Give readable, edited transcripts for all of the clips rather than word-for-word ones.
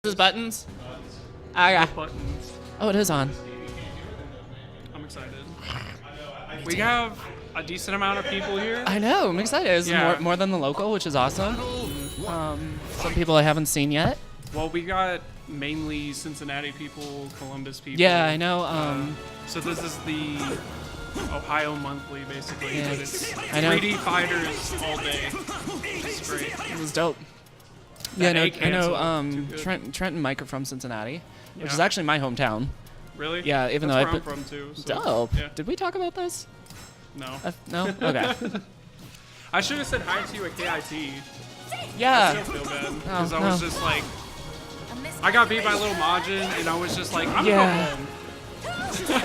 This buttons? Okay. Buttons. Oh, it is on. I'm excited. We have a decent amount of people here. I know. I'm excited. It's Yeah. more than the local, which is awesome. Some people I haven't seen yet. Well, we got mainly Cincinnati people, Columbus people. Yeah, I know. So this is the Ohio Monthly, basically. Yeah. But it's I know. 3D fighters all day. It's great. It was dope. That Yeah, A I cancel, know. too good. Trent and Mike are from Cincinnati, which Yeah. is actually my hometown. Really? Yeah, even That's though where I'm from too. So, Dope. Yeah. Did we talk about this? No. No. Okay. I should have said hi to you at KIT. I Yeah. still feel bad because I no. was just like, I got beat by Little Majin, and I was just like, I'm Yeah. going home.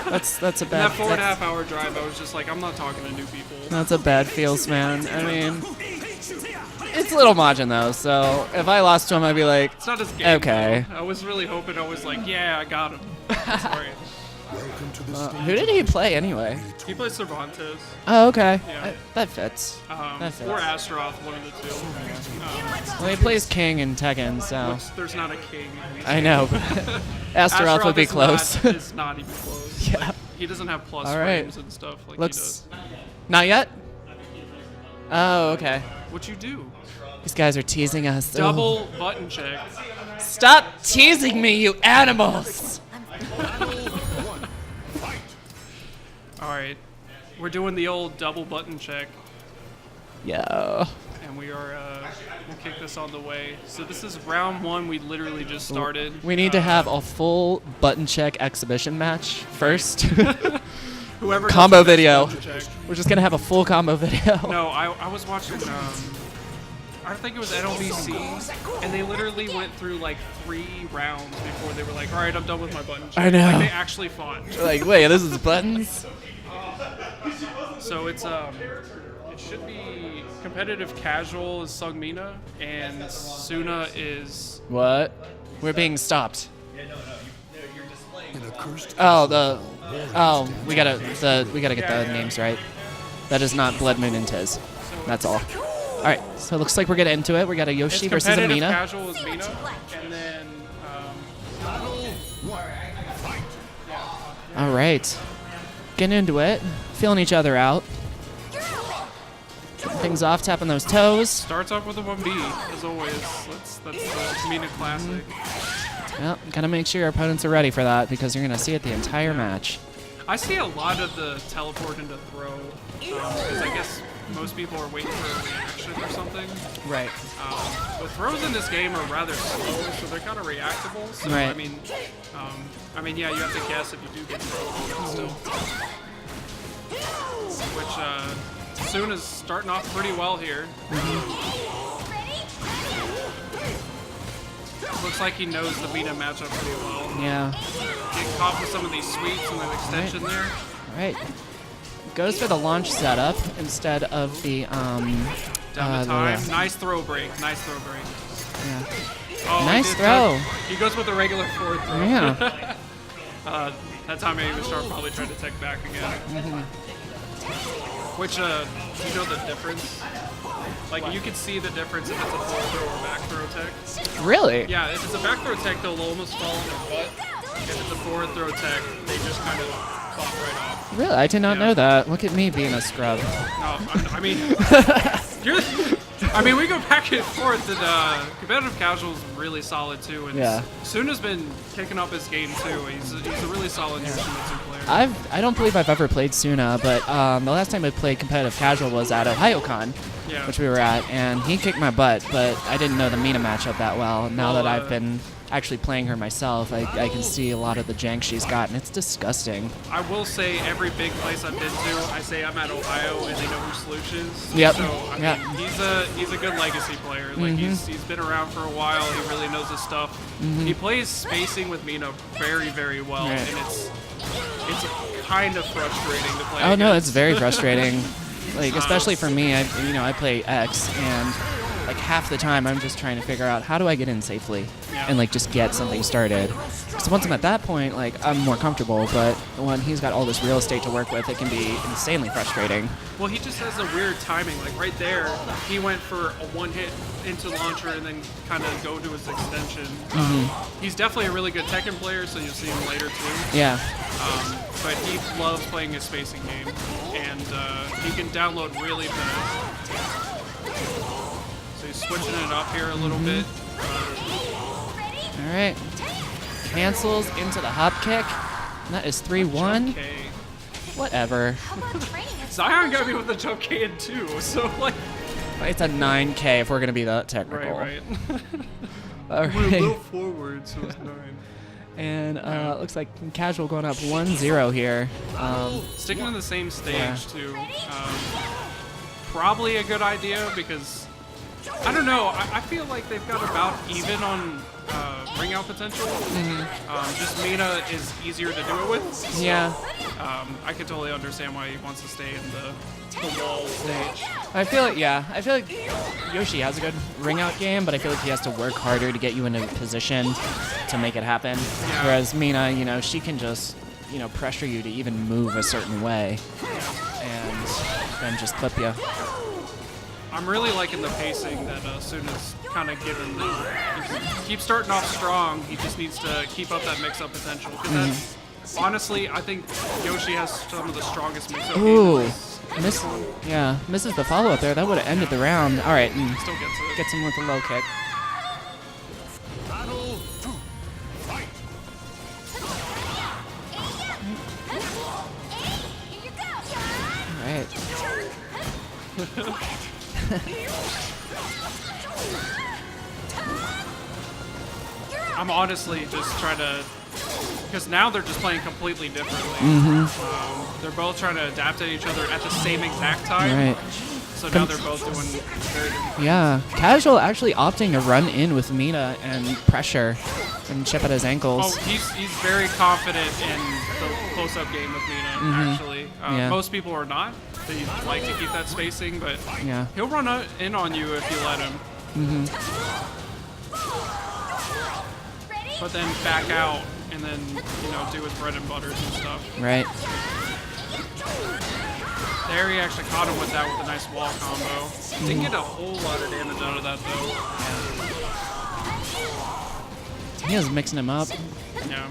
That's a In bad. that 4.5 hour drive, I was just like, I'm not talking to new people. That's a bad feels, man. I mean, it's Little Majin though, so if I lost to him, I'd be like, It's not his game. okay. Though. I was really hoping. I was like, yeah, I got him. Sorry. Who did he play anyway? He plays Cervantes. Oh, okay. Yeah. That fits. That fits. Or Astaroth, one of the two. Well, he plays King in Tekken, so There's not a king. I know. But Astaroth would be is close. Not, is not even close. Yeah. Like, he doesn't have plus All right. frames and stuff like Looks. he does. Not yet. Oh, okay. What you do? These guys are teasing us. Double button check. Stop teasing me, you animals! All right, we're doing the old double button check, Yeah. and we are. We'll kick this on the way. So this is round one. We literally just started. We need to have a full button check exhibition match first. Whoever does combo the best video. button check. We're just gonna have a full combo video. No, I was watching. I think it was NLBC, and they literally went through like 3 rounds before they were like, "All right, I'm done with my button check." I know. Like, they actually fought. Like, wait, this is buttons? So it's it should be competitive casual is SeongMina, and Suna is What? We're being stopped. Oh, we gotta get the names right. That is not Blood Moon and Tiz. That's all. All right, so it looks like we're getting into it. We got a Yoshi it's versus a competitive Mina. casual is Mina, and then All right, getting into it, feeling each other out. Getting things off, tapping those toes. starts off with a 1B as always. That's the Mina classic. Yep, gotta make sure your opponents are ready for that because you're gonna see it the entire match. I see a lot of the teleport into throw because I guess most people are waiting for a reaction or something. Right. The throws in this game are rather slow, so they're kind of reactable. So Right. I mean, yeah, you have to guess if you do get thrown, but still. Which Suna's starting off pretty well here. Looks like he knows the Mina matchup pretty well. Yeah. Getting caught with some of these sweeps and the extension there. All right. Goes for the launch setup instead of the Down to time. Nice throw break. Nice throw break. Yeah. Oh, Nice he did throw. He goes with the regular forward throw. Yeah. That time Avastar probably tried to tech back again. Which, you know the difference? Like, you can see the difference if it's a forward throw or back throw tech. Really? Yeah, if it's a back throw tech, they'll almost fall in the butt. If it's a forward throw tech, they just kind of pop right off. Really? I did not Yeah. know that. Look at me being a scrub. No, I mean, we go back and forth, and competitive casual is really solid too. And Yeah. Suna's been kicking up his game too. He's a really solid Yoshimitsu player. I don't believe I've ever played Suna, but the last time I played competitive casual was at OhioCon, Yeah. which we were at, and he kicked my butt, but I didn't know the Mina matchup that well. Now Well, that I've been actually playing her myself, I can see a lot of the jank she's got, and it's disgusting. I will say every big place I've been to, I say I'm at Ohio and they know who Slush is. Yep. So I Yeah. mean, he's a good legacy player. Like he's been around for a while. He really knows his stuff. He plays spacing with Mina very, very well, Right. and it's kind of frustrating to play. Oh no, against. it's very frustrating. Like especially for me, I play X, and like half the time I'm just trying to figure out how do I get in safely Yeah. and like just get something started. So once I'm at that point, like I'm more comfortable, but when he's got all this real estate to work with, it can be insanely frustrating. Well, he just has a weird timing. Like right there, he went for a one hit into launcher and then kind of go to his extension. He's definitely a really good Tekken player, so you'll see him later too. Yeah. But he loves playing his spacing game, and he can download really fast. So he's switching it up here a little bit. All right. Cancels into the hop kick. And that is 3-1. Okay. Whatever. Zion got me with the jump K in 2, so like. It's a 9K if we're gonna be that technical. Right. All We're a right. little forward, so it's 9. And looks like Casual going up 1-0 here. Sticking in the same stage too. Probably a good idea because I don't know. I feel like they've got about even on ring out potential. Just Mina is easier to do it with. So, Yeah. I can totally understand why he wants to stay in the wall stage. I feel like Yoshi has a good ring out game, but I feel like he has to work harder to get you in a position to make it happen. Yeah. Whereas Mina, she can just, pressure you to even move a certain way and then just clip you. I'm really liking the pacing that Suna's kind of given. He keeps starting off strong. He just needs to keep up that mix-up potential. Because honestly, I think Yoshi has some of the strongest mix-up games. Misses the follow-up there. That would have ended the round. All right, and Still gets it. gets him with a low kick. All right. I'm honestly just trying to, because now they're just playing completely differently. They're both trying to adapt to each other at the same exact time. Right. So now they're both doing very different. Yeah, Casual actually opting to run in with Mina and pressure and chip at his ankles. Oh, he's very confident in the close-up game with Mina, actually. Most people are not. They like to keep that spacing, but he'll run in on you if you let him. But then back out and then, do his bread and butters and stuff. Right. There he actually caught him with that with a nice wall combo. Didn't get a whole lot of damage out of that though. He is mixing him up. Yeah.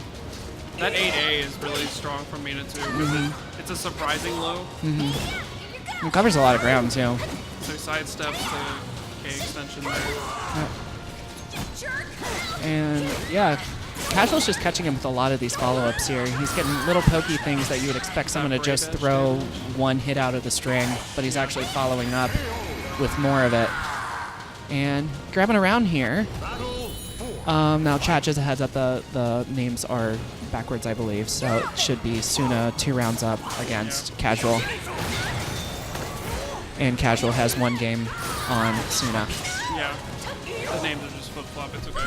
That 8A is really strong from Mina too. Because it's a surprising low. It covers a lot of ground too. So he sidesteps the K extension there. And Casual's just catching him with a lot of these follow-ups here. He's getting little pokey things that you would expect someone to just throw one hit out of the string, but he's actually following up with more of it. And grabbing around here. Now chat, just a heads up, the names are backwards, I believe, so it should be Suna 2 rounds up against Casual. And Casual has 1 game on Suna. Yeah. The names are just flip-flop, it's okay.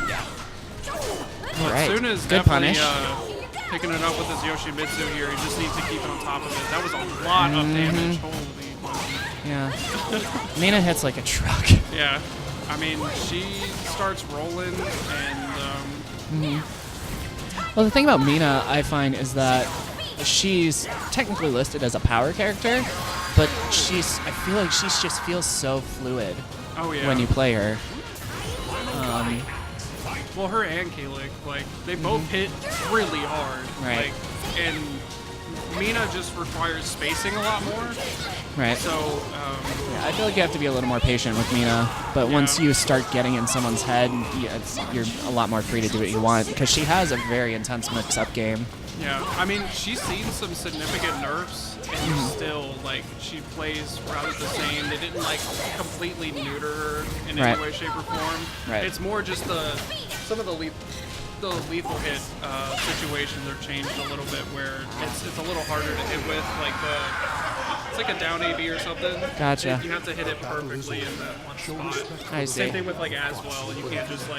All right. Suna is Good definitely punish. picking it up with his Yoshimitsu here. He just needs to keep it on top of it. That was a lot of damage. Holy moly. Yeah. Mina hits like a truck. Yeah. I mean, she starts rolling and... Well, the thing about Mina, I find, is that she's technically listed as a power character, but I feel like she just feels so fluid when you play her. Well, her and Kalik, they both hit really hard. Right. And Mina just requires spacing a lot more. Right. So, I feel like you have to be a little more patient with Mina, but once you start getting in someone's head, you're a lot more free to do what you want, because she has a very intense mix-up game. Yeah, I mean, she's seen some significant nerfs, and still, she plays rather the same. They didn't, completely neuter her in any way, shape, or form. Right. It's more just some of the lethal hit situations are changed a little bit, where it's a little harder to hit with, it's like a down AB or something. Gotcha. You have to hit it perfectly in that one spot. I see. Same thing with, Aswell. You can't just,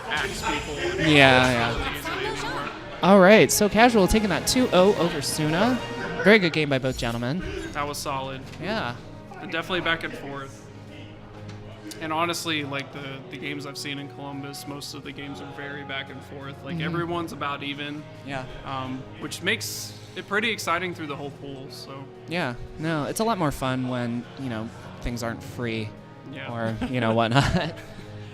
axe people. Yeah. All right, so Casual taking that 2-0 over Suna. Very good game by both gentlemen. That was solid. Yeah. And definitely back and forth. And honestly, like the games I've seen in Columbus, most of the games are very back and forth. Like everyone's about even. Yeah. Which makes it pretty exciting through the whole pool. So. Yeah. No, it's a lot more fun when things aren't free. Yeah. Or whatnot.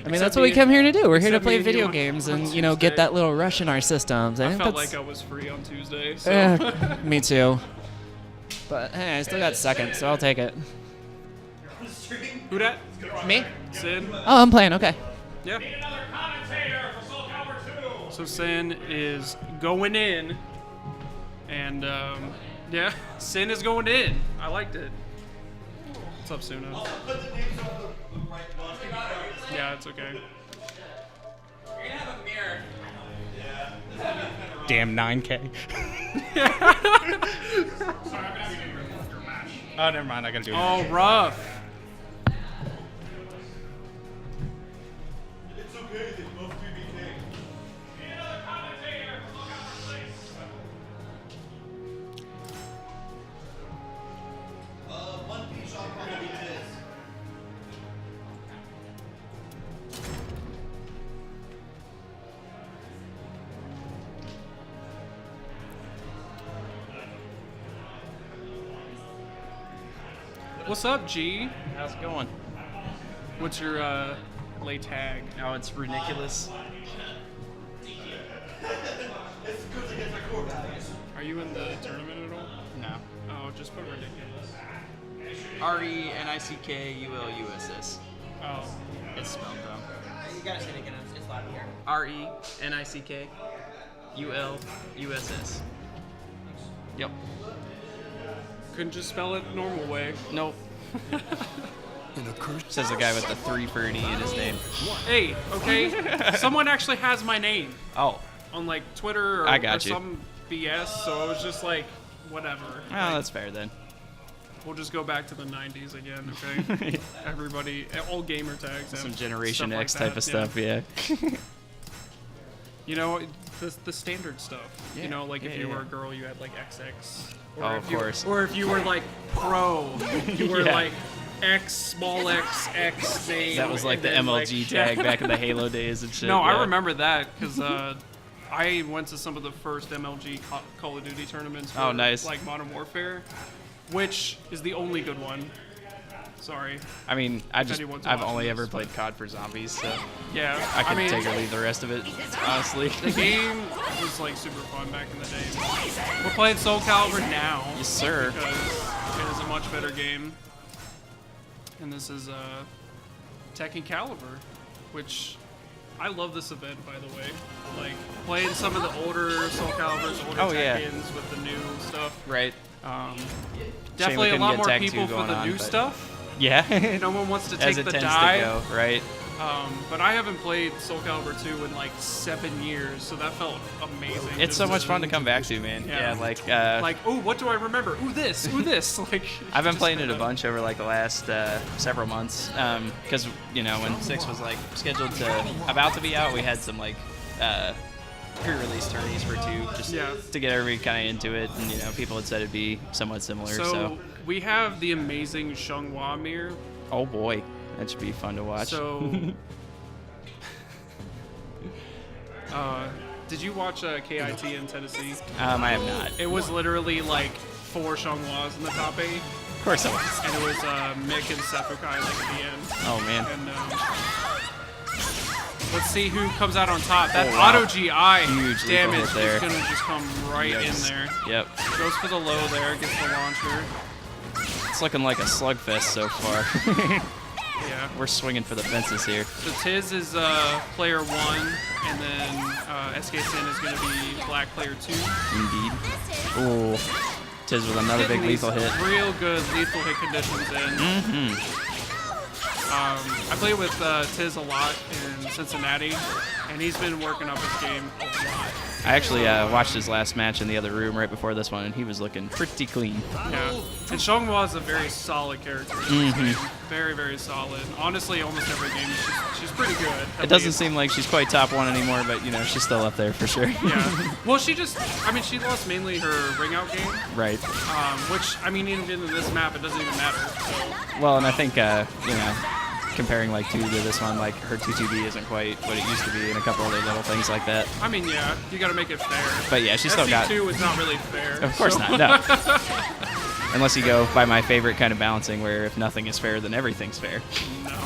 I mean, that's Except what we me- come here to do. We're here to except play me and video you games on and Tuesday. get that little rush in our systems. I felt that's- like I was free on Tuesday. So. Me too. But hey, I still got second, so I'll take it. Who dat? Me? Sin. Oh, I'm playing. Okay. Yeah. So Sin is going in, and yeah, Sin is going in. I liked it. What's up, Suna? Yeah, it's okay. Damn 9K. Oh, never mind. I gotta do it. Oh, rough. What's up, G? How's it going? What's your lay tag? Oh, it's ridiculous. Are you in the tournament at all? No. Oh, just put ridiculous. RENICKULUSS. Oh, It's spelled wrong. You gotta say it again. It's loud here. RENICKULUSS. Yep. couldn't just spell it the normal way. Nope. Says the guy with the 3 for an E in his name. Hey, okay, someone actually has my name Oh. on like Twitter or, I got or you. some BS, so I was just like, whatever. Oh, Like, that's fair then. we'll just go back to the 90s again, okay? Everybody, all gamer tags have Some Generation stuff like X type that, of stuff, yeah. You know, the standard stuff. Yeah, You know, like if yeah, you yeah. were a girl, you had like XX. Or Oh, if of you- course. Or if you were like pro, you were Yeah. like X, small x, X name. That was like and the then, MLG like, tag back in the Halo days and shit. No, yeah. I remember that because I went to some of the first MLG Call of Duty tournaments. For, Oh, nice. Like Modern Warfare, which is the only good one. Sorry. I mean, anyone's I've watching only this, ever but- played COD for zombies, so Yeah. I can mean, take or leave the rest of it, honestly. the game was like super fun back in the day. We're playing SoulCalibur now. Yes, sir. Because it is a much better game. And this is TekkenCaliburCrusade, which I love this event, by the way. Like playing some of the older SoulCaliburs, older Oh, yeah. Tekkens with the new stuff. Right. Definitely a couldn't lot get more Tag people 2 for going the on, new but- stuff. Yeah. No one wants to As take it the tends dive. to go, right? But I haven't played SoulCalibur 2 in like 7 years, so that felt amazing. It's so much fun to come back to, man. Yeah. Yeah, like, Oh, what do I remember? Ooh, this. Ooh, this. Like, I've been just playing it a fun. bunch over like the last several months, because you know when 6 was like scheduled to about to be out, we had some like pre-release tourneys for 2 just Yeah. to get everybody kind of into it, and you know people had said it'd be somewhat similar. So we have the amazing Xianghua mirror. Oh boy, that should be fun to watch. So, did you watch KIT in Tennessee? I have not. It was literally like 4 Xianghuas in the top 8, Of course I was. and it was Mick and Sefukai like at the end. Oh man. And let's see who comes out on top. That Oh, wow. auto GI, Huge damn lethal it, hit there. it's gonna just come right in Yikes. there. Yep. Goes for the low there, gets the launcher. It's looking like a slugfest so far. Yeah. We're swinging for the fences here. So Tiz is player 1, and then SK-Cin is going to be black player 2. Indeed. Ooh. Tiz with another big Getting these lethal hit. Real good lethal hit conditions in. Mm-hmm. I play with Tiz a lot in Cincinnati, and he's been working up his game a lot. I actually watched his last match in the other room right before this one, and he was looking pretty clean. Yeah. And Xianghua is a very solid character. Mm-hmm. Very, very solid. Honestly, almost every game, she's pretty good. It doesn't seem like she's quite top 1 anymore, but you know she's still up there for sure. Yeah. Well, she lost mainly her ring out game, Right. which, I mean, even in this map, it doesn't even matter. So, Well, and I think you know comparing like 2 to this one, like her 2-2B isn't quite what it used to be, and a couple other little things like that. I mean, yeah, you got to make it fair. But yeah, she's still got. SC2 is not really fair. Of course not. No. Unless you go by my favorite kind of balancing, where if nothing is fair, then everything's fair. No.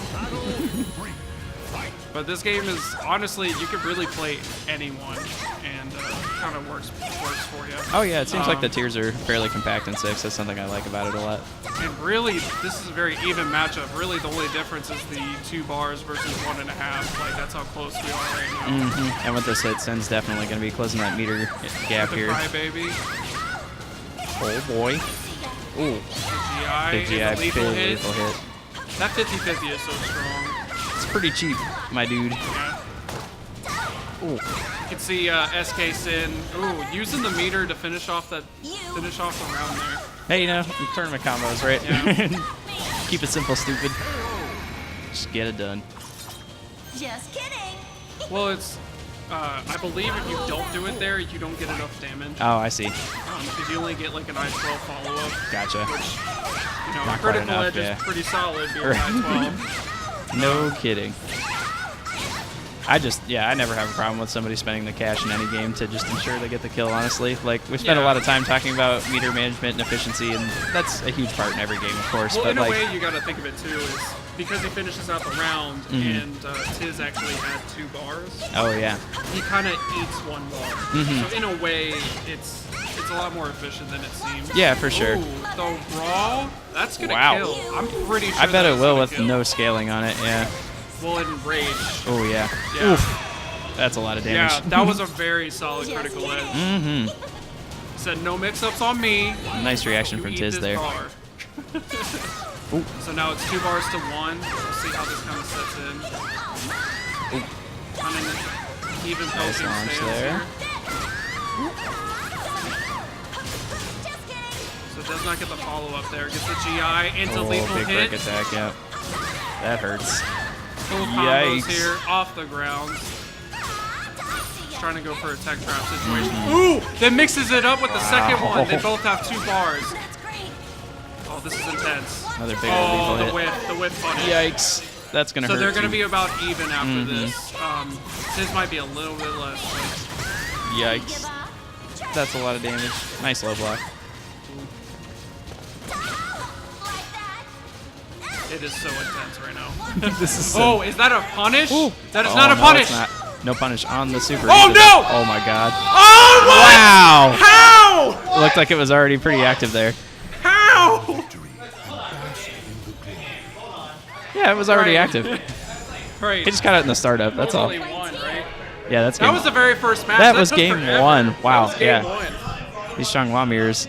But this game is, honestly, you could really play anyone, and kind of works for you. Oh yeah, it seems like the tiers are fairly compact in 6. That's something I like about it a lot. And really, this is a very even matchup. Really, the only difference is the 2 bars versus 1.5. Like, that's how close we are right now. And with this hit, Sin's definitely going to be closing that meter gap The here. Crybaby. Oh boy. Ooh. The GI, is a lethal hit. Lethal hit. That 50-50 is so strong. It's pretty cheap, my dude. Yeah. Ooh. You can see SK-Cin, using the meter to finish off the round there. Hey, you know, tournament combos, right? Yeah. Keep it simple, stupid. Just get it done. Just kidding. Well, it's, I believe if you don't do it there, you don't get enough damage. Oh, I see. Because you only get like an I-12 follow-up. Gotcha. Which, you know, Not quite critical enough, edge yeah. is pretty solid being Right. I-12. No kidding. I never have a problem with somebody spending the cash in any game to just ensure they get the kill, honestly. Like, we spend a lot of time talking about meter management and efficiency, and that's a huge part in every game, of course. Well, but in like, a way, you got to think of it, too, is because he finishes out the round, and Tiz actually had 2 bars, oh, yeah. he kind of eats 1 bar. So in a way, it's a lot more efficient than it seems. Yeah, for sure. Ooh, the raw, that's going to Wow. kill. I'm pretty sure I bet it that's will gonna with kill. no scaling on it, yeah. Well, in Rage. Oh, yeah. Yeah. Oof. That's a lot of damage. Yeah, that was a very solid critical edge. Said no mix-ups on me. Nice reaction You from eat Tiz this there. bar. So now it's 2 bars to 1. We'll see how this kind of sets in. Kind of even Nice poking launch stance there. here. So does not get the follow-up there. Gets the GI into lethal big hit. break attack, yeah. That hurts. Full combos Yikes. here off the ground. Just trying to go for a tech trap situation. Ooh! That mixes it up with the second one. They both have 2 bars. That's great. Oh, this is intense. Another big Oh, lethal hit. the whiff punish. Yikes. That's going to So hurt. they're going to too. be about even after this. This might be a little bit less. But Yikes. That's a lot of damage. Nice low block. it is so intense right now. This is Oh, is that a punish? Ooh. That is Oh, not a no, punish. it's not. No punish on the super. Oh, either. no! Oh my god. Oh, what? Wow! How? It looked like it was already pretty active there. How? Yeah, it was already Right. active. Right. He just got it in the startup, that's all. Only one, right? Yeah, that's That game. was the very first match. That was took game forever. 1. That Wow, was game yeah. 1. These Xianghua mirrors.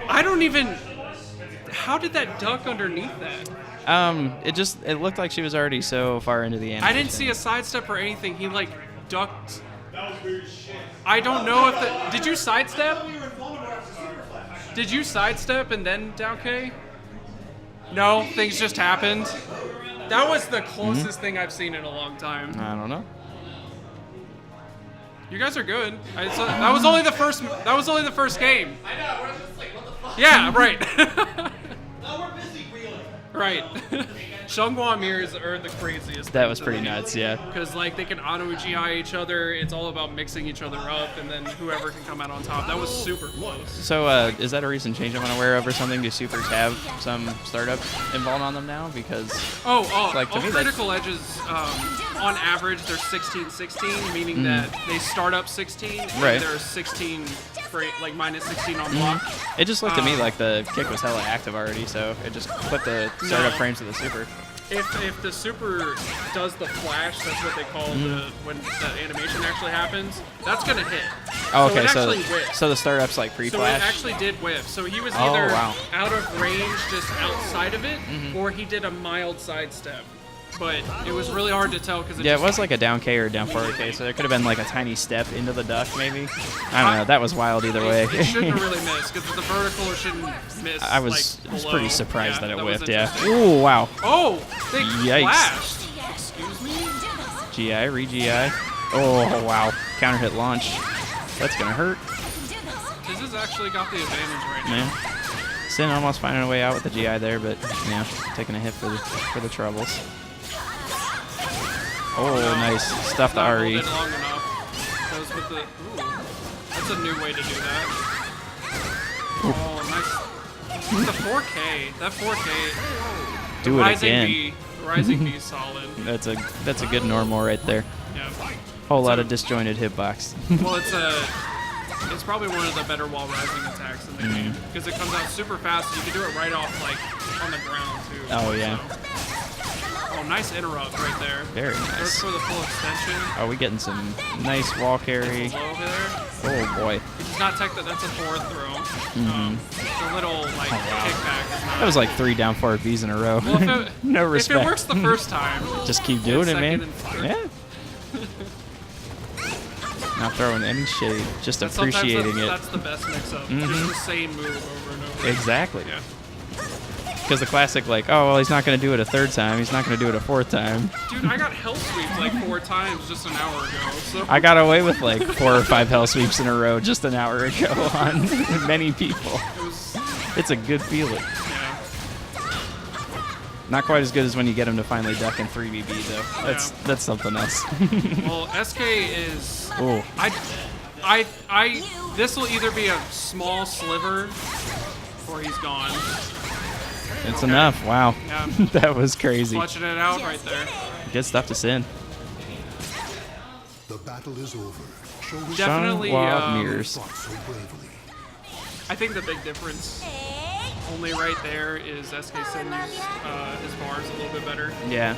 I don't even. How did that duck underneath that? It looked like she was already so far into the animation. I didn't see a sidestep or anything. He like ducked. I don't know if the. Did you sidestep? Did you sidestep and then down K? No, things just happened. That was the closest thing I've seen in a long time. I don't know. You guys are good. That was only the first. That was only the first game. I know, we're just like, what the fuck? Yeah, right. No, we're busy reeling. Right. Xianghua mirrors are the craziest. That was pretty nuts, yeah. Because like they can auto GI each other. It's all about mixing each other up, and then whoever can come out on top. That was super close. So, is that a recent change I'm unaware of or something? Do supers have some startup involved on them now? Because Like, to all me, that's- critical edges, on average, they're 16-16, meaning that they start up 16, and Right. they're 16, like minus 16 on block. it just looked to me like the kick was hella active already, so it just put the startup frames to the super. If the super does the flash, that's what they call when the animation actually happens, that's gonna hit. Oh, okay, it so actually whiffed. so the startup's like So pre-flash. it actually did whiff. So he was Oh, either wow. out of range, just outside of it, or he did a mild sidestep. But it was really hard to tell because Yeah, it was like a down K or a down forward K, so there could have been like a tiny step into the duck, maybe. I don't know. That was wild either way. It shouldn't have really missed because the vertical shouldn't miss. I was like, below. pretty surprised that it was whiffed. Yeah. interesting. Ooh, wow. Oh, they Yikes. flashed. Excuse me. GI, re-GI. Oh, wow. Counter hit launch. That's gonna hurt, This has actually got the advantage right now. man. Sin almost finding a way out with the GI there, but you know, taking a hit for the troubles. Oh, nice stuff to Not RE. holding long enough. Goes with the. Ooh, that's a new way to do that. Oh, nice. The 4K. That 4K. Do the it rising again. B. The rising B is solid. That's a good normal right there. Yeah. Whole lot of disjointed hitbox. Well, it's probably one of the better wall rising attacks in the game because it comes out super fast. You can do it right off like on the ground too. Oh, yeah. So. Oh, nice interrupt right there. Very Goes nice. for the full extension. Are we getting some nice wall carry? Low there. Oh boy. It's not tech that's a forward throw. The little like kickback. Is not That was like 3 down 4 Bs in a row. Well, if it, No if respect. it works the first time, Just keep doing it, man. second and third. Yeah. Not throwing any shade, just Sometimes appreciating that's it. the best mix-up. Just the same move over and over. Exactly. Yeah. Because the classic, like, oh, well, he's not going to do it a 3rd time. He's not going to do it a 4th time. Dude, I got hell sweeped like 4 times just an hour ago. So I got away with like 4 or 5 hell sweeps in a row just an hour ago on many people. it was, It's a good feeling. yeah. Not quite as good as when you get him to finally duck in 3BB though. That's something else. Well, SK is. Oh, This will either be a small sliver, or he's gone. it's enough. Wow. Yeah. That was crazy. Clutching it out right there. Good stuff to Sin. The battle is over. Show us Definitely. Xianghua mirrors. fought so bravely. I think the big difference, only right there, is SK-Cin used his bars a little bit better. Yeah.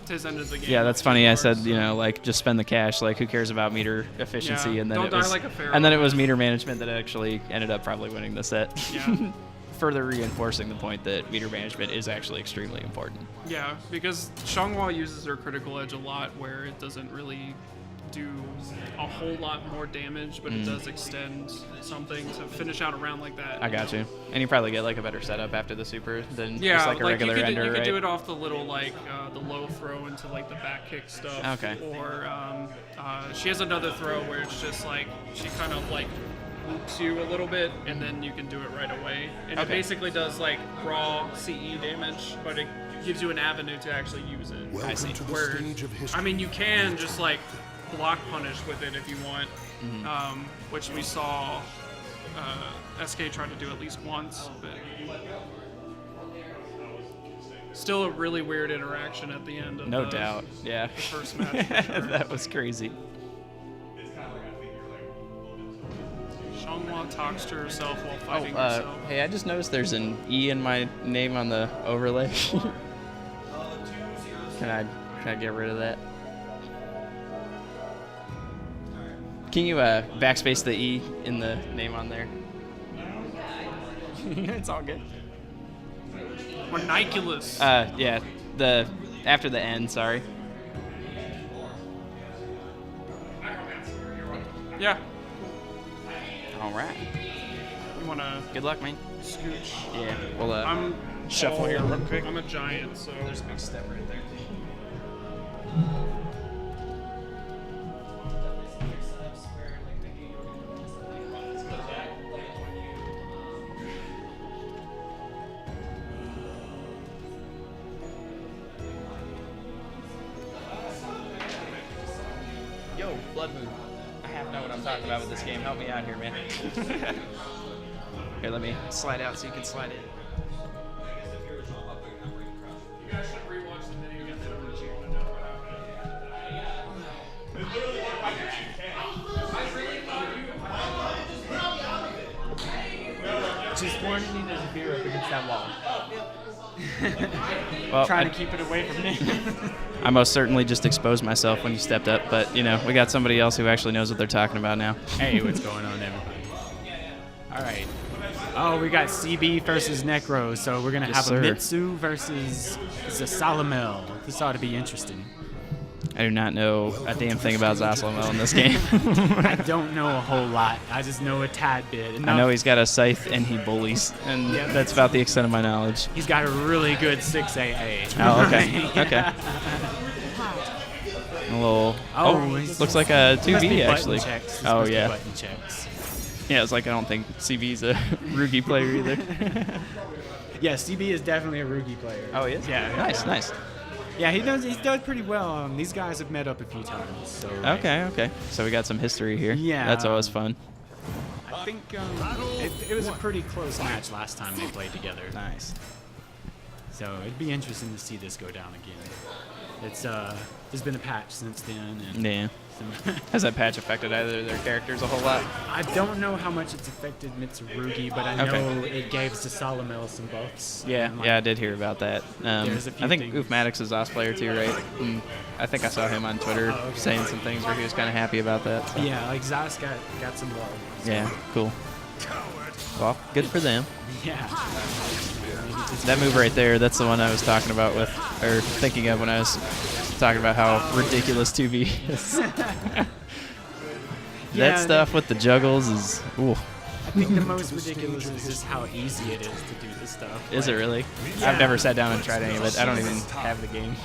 To his end of the game. Yeah, that's funny. I Bars. said, you know, like just spend the cash. Like, who cares about meter efficiency? Yeah, And then don't it die was, like a pharaoh. and then it was meter management that actually ended up probably winning the set. Yeah. Further reinforcing the point that meter management is actually extremely important. Yeah, because Xianghua uses her critical edge a lot where it doesn't really do a whole lot more damage, but it does extend something to finish out a round like that. I got you. And you probably get like a better setup after the super than Yeah, just like a regular you could, ender, you could right? do it off the little like the low throw into like the back kick stuff. Okay. Or she has another throw where it's just like she kind of like loops you a little bit, and then you can do it right away. And it Okay. basically does like raw CE damage, but it gives you an avenue to actually use it. Welcome to the Where, stage of history. I mean, you can just like block punish with it if you want, which we saw SK try to do at least once, but still a really weird interaction at the end of No the doubt. Yeah. first match. For sure. That was crazy. Xianghua talks to herself while fighting Oh, herself. hey, I just noticed there's an E in my name on the overlay. Can I get rid of that? Can you backspace the E in the name on there? It's all good. Reniculous. Yeah, the after the N, sorry. Yeah. All right. You wanna Good luck, man. scooch? Yeah. Well, I'm shuffle here real quick. I'm a giant, so There's a big step right there. Yo, Blood Moon. I have know what I'm talking about with this game. Help me out here, man. Here, let me slide out so you can slide in. you guys should rewatch the video again. They don't want you to know what happened. Just warning you, there's a beer up against that wall. Well, Trying to keep it away from me. I most certainly just exposed myself when you stepped up, but you know, we got somebody else who actually knows what they're talking about now. Hey, what's going on, everybody? All right. Oh, we got CB versus Necro, so we're gonna Yes, have sir. a Mitsu versus Zasalamel. This ought to be interesting. I do not know a damn thing about Zasalamel in this game. I don't know a whole lot. I just know a tad bit. I know he's got a scythe and he bullies, and Yeah. that's about the extent of my knowledge. he's got a really good 6 AA. Oh, okay. Okay. A little. Oh, Oh, he's- looks like a Must be 2B button actually. checks. This Oh must be yeah. button checks. Yeah, it's like I don't think CB's a Rugi player either. Yeah, CB is definitely a Rugi player. Oh, he is? Yeah. Nice. Yeah, he does pretty well. These guys have met up a few times. So Okay. So we got some history here. Yeah. That's always fun. I think it was a pretty close match last time they played together. Nice. So it'd be interesting to see this go down again. It's there's been a patch since then. And Yeah. Has that patch affected either of their characters a whole lot? I don't know how much it's affected Mitsurugi, but I know it gave Zasalamel some buffs. Yeah, And, like, I did hear about that. There's a few I think things. Ufmadix is OS player too, right? I think I saw him on Twitter saying some things where he was kind of happy about that. So. Yeah, like Zas got some love. So. Yeah, cool. Well, good for them. Yeah. That move right there, that's the one I was talking about with, or thinking of when I was talking about how ridiculous 2B is. That stuff with the juggles is, ooh. I think the most ridiculous is just how easy it is to do this stuff. Is it really? Yeah. I've never sat down and tried any of it. I don't even have the game.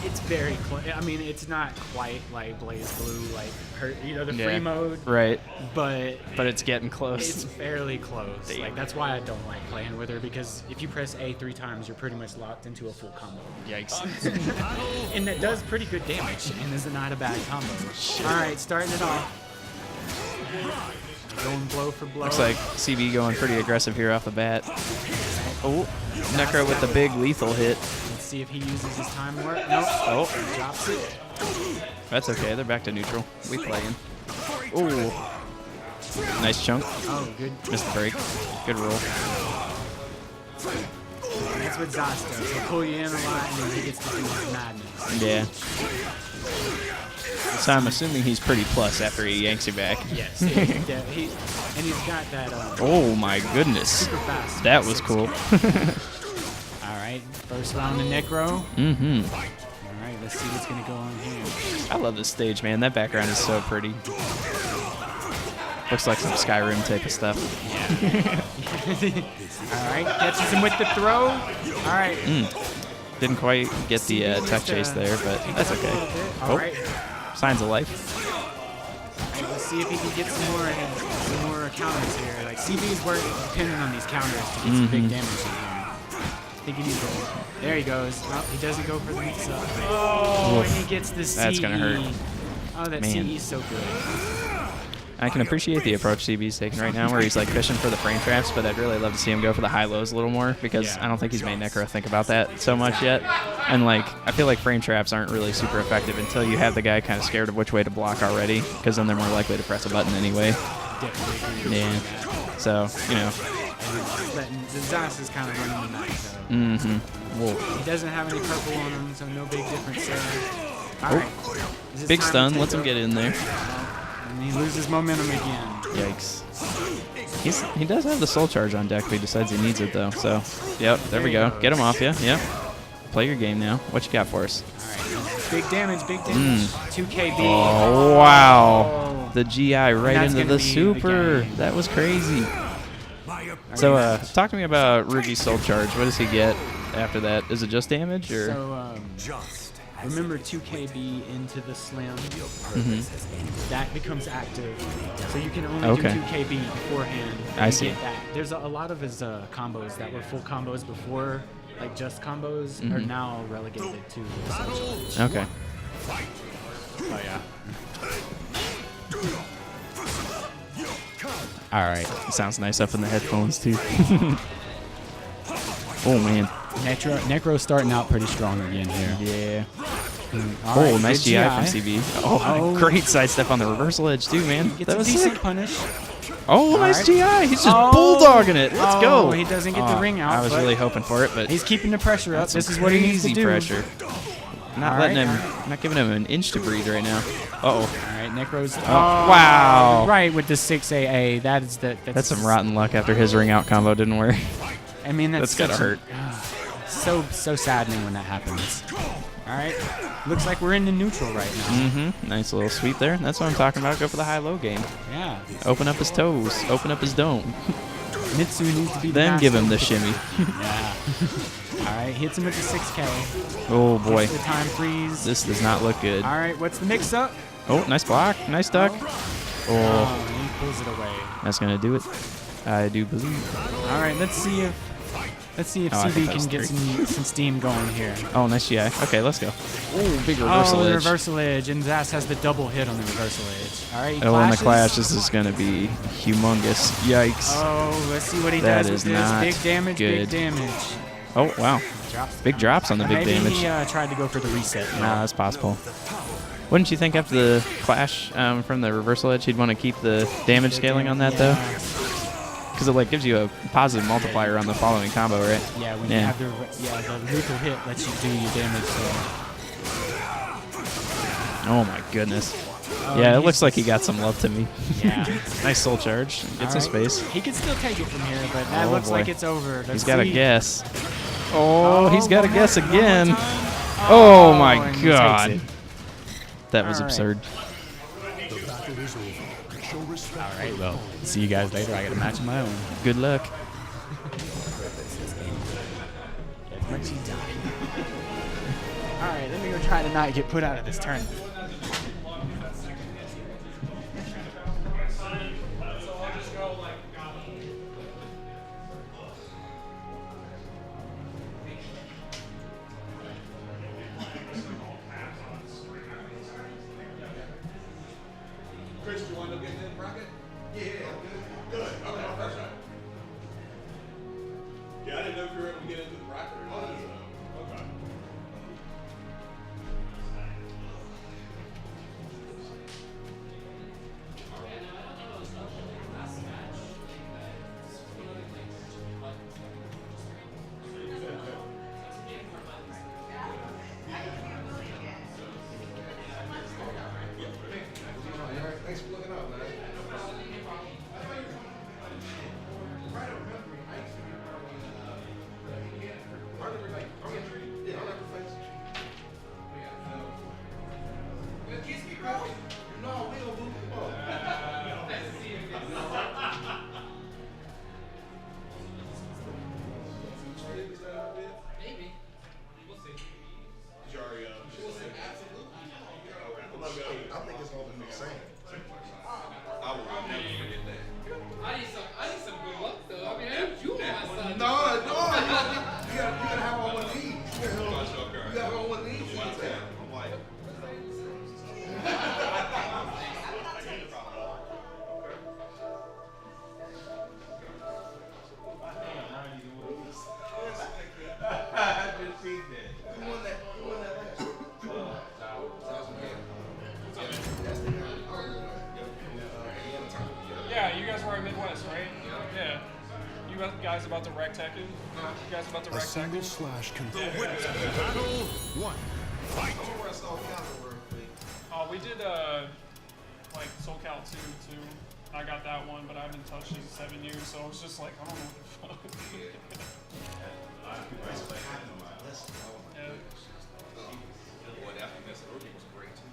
It's very close. I mean, it's not quite like Blaze Blue, like the free mode, Right. but It's getting close. it's fairly close. Damn. Like that's why I don't like playing with her, because if you press A 3 times, you're pretty much locked into a full combo. Yikes. And that does pretty good damage, and is not a bad combo. All right, starting it off. Going blow for blow. Looks like CB going pretty aggressive here off the bat. Oh, Necro with the big lethal hit. Let's see if he uses his time warp. Nope. Oh, He drops it. that's okay. They're back to neutral. We playing. Ooh. Nice chunk. Oh, good. Missed the break. Good roll. That's what Zas does. He'll pull you in a lot, and then he gets to do his madness. Yeah. So I'm assuming he's pretty plus after he yanks you back. Yes. Yeah, and he's got that Oh my goodness. super fast. That was cool. All right, first round of Necro. Mm-hmm. All right, let's see what's gonna go on here. I love this stage, man. That background is so pretty. Looks like some Skyrim type of stuff. All right, catches him with the throw. All right. Didn't quite get the tech chase there, but that's okay. All right. Signs of life. Let's see if he can get some more counters here. Like CB's depending on these counters to get some big damage in him. I think he needs to. There he goes. Oh, he doesn't go for the mix up. Oh, and he gets the CE. That's gonna hurt. Oh, that Man. CE is so good. I can appreciate the approach CB's taking right now, where he's like fishing for the frame traps, but I'd really love to see him go for the high lows a little more, because I don't think he's made Necro think about that so much yet. And like, I feel like frame traps aren't really super effective until you have the guy kind of scared of which way to block already, because then they're more likely to press a button anyway. Yeah. So, you know. The Zas is kind of running the night, so. Whoa. He doesn't have any purple on him, so no big difference there. All right. Is this Big time to stun, take lets him over? get in there. And he loses momentum again. Yikes. He does have the soul charge on deck, but he decides he needs it though. So, yep, there we go. Get him off you. Yep. Play your game now. What you got for us? All right. Big damage, big damage. 2KB. Oh, wow. The GI right That's into gonna the be super. the game. That was crazy. So, talk to me about Rugi's soul charge. What does he get after that? Is it just damage or? So, remember 2KB into the slam? That becomes active. So you can only do 2KB beforehand. I see. Get that. There's a lot of his combos that were full combos before, like just combos, are now relegated to the soul charge. Okay. Oh, yeah. All right. Sounds nice up in the headphones too. Oh man. Necro starting out pretty strong again here. Yeah. All Oh, right, nice good GI from CB. Oh, great sidestep on the reversal edge too, man. Gets That a was decent sick. punish. Oh, nice right. GI. He's just bulldogging it. Let's go. He doesn't get the ring out. I was but really hoping for it, but he's keeping the pressure up. that's This some is what he needs to crazy do. pressure. Not All letting right, him, not giving him an inch to breathe right now. Uh-oh. All right, Necro's. Oh, wow. Right with the 6AA. That's That's some rotten luck after his ring out combo didn't work. I mean, that's gotta hurt. So saddening when that happens. All right, looks like we're in the neutral right now. Nice little sweep there. That's what I'm talking about. Go for the high-low game. Yeah. Open up his toes. Open up his dome. Mitsu needs to be the Then give him the master. shimmy. Yeah. All right, hits him with the 6K. Oh, boy. Gets the time freeze. This does not look good. All right, what's the mix-up? Oh, nice block. Nice duck. Oh, pulls it away. That's gonna do it. I do believe. All right, let's see if Oh, I think CV that was can get 3. some steam going here. Oh, nice GI. Okay, let's go. Oh, big reversal Oh, the edge. reversal edge, and Zas has the double hit on the reversal edge. All right, he Oh, and the clashes. clash, this is gonna be humongous. Yikes. Oh, let's see what he That does with is this. not Big damage, big good. damage. Oh, wow. Big drops on the big Maybe damage. he tried to go for the reset. Nah, that's possible. Wouldn't you think after the clash from the reversal edge, he'd want to keep the damage scaling on that, though? Because it like gives you a positive multiplier on the following combo, right? Yeah, when you have the lethal hit lets you do your damage. Oh my goodness. Oh, Yeah, it he's looks like he got some love to me. Yeah. Nice soul charge. Get some space. He can still take it from here, but that Oh, looks boy. like it's over. Let's He's got a see. guess. Oh, he's got a one guess more- one more again. time. Oh my and he takes god. it. That was All right. absurd. The battle is over. Show respect. All right, well, see you guys later. I got a match of my own. Good luck. All right, let me go try to not get put out of this tournament. Chris, you want to get in the bracket? Yeah, good. Okay, first shot. Yeah, I didn't know if you were able to get into the bracket or not. Okay. Thanks for looking out, man. I think it's all the same. I will never forget that. I need some good luck though. I mean, you on my side. No, you gotta have all one of these. You gotta have all one of these. I'm like, Yeah, you guys were at Midwest, right? Yeah. You guys about to wreck Tekken? You guys about to A wreck single Tekken? slash can Battle 1. Fight. We did like SoulCal 2 too. I got that one, but I haven't touched it in 7 years, so I was just like, I don't know what the fuck. Yeah. boy, that Mitsurugi was great too.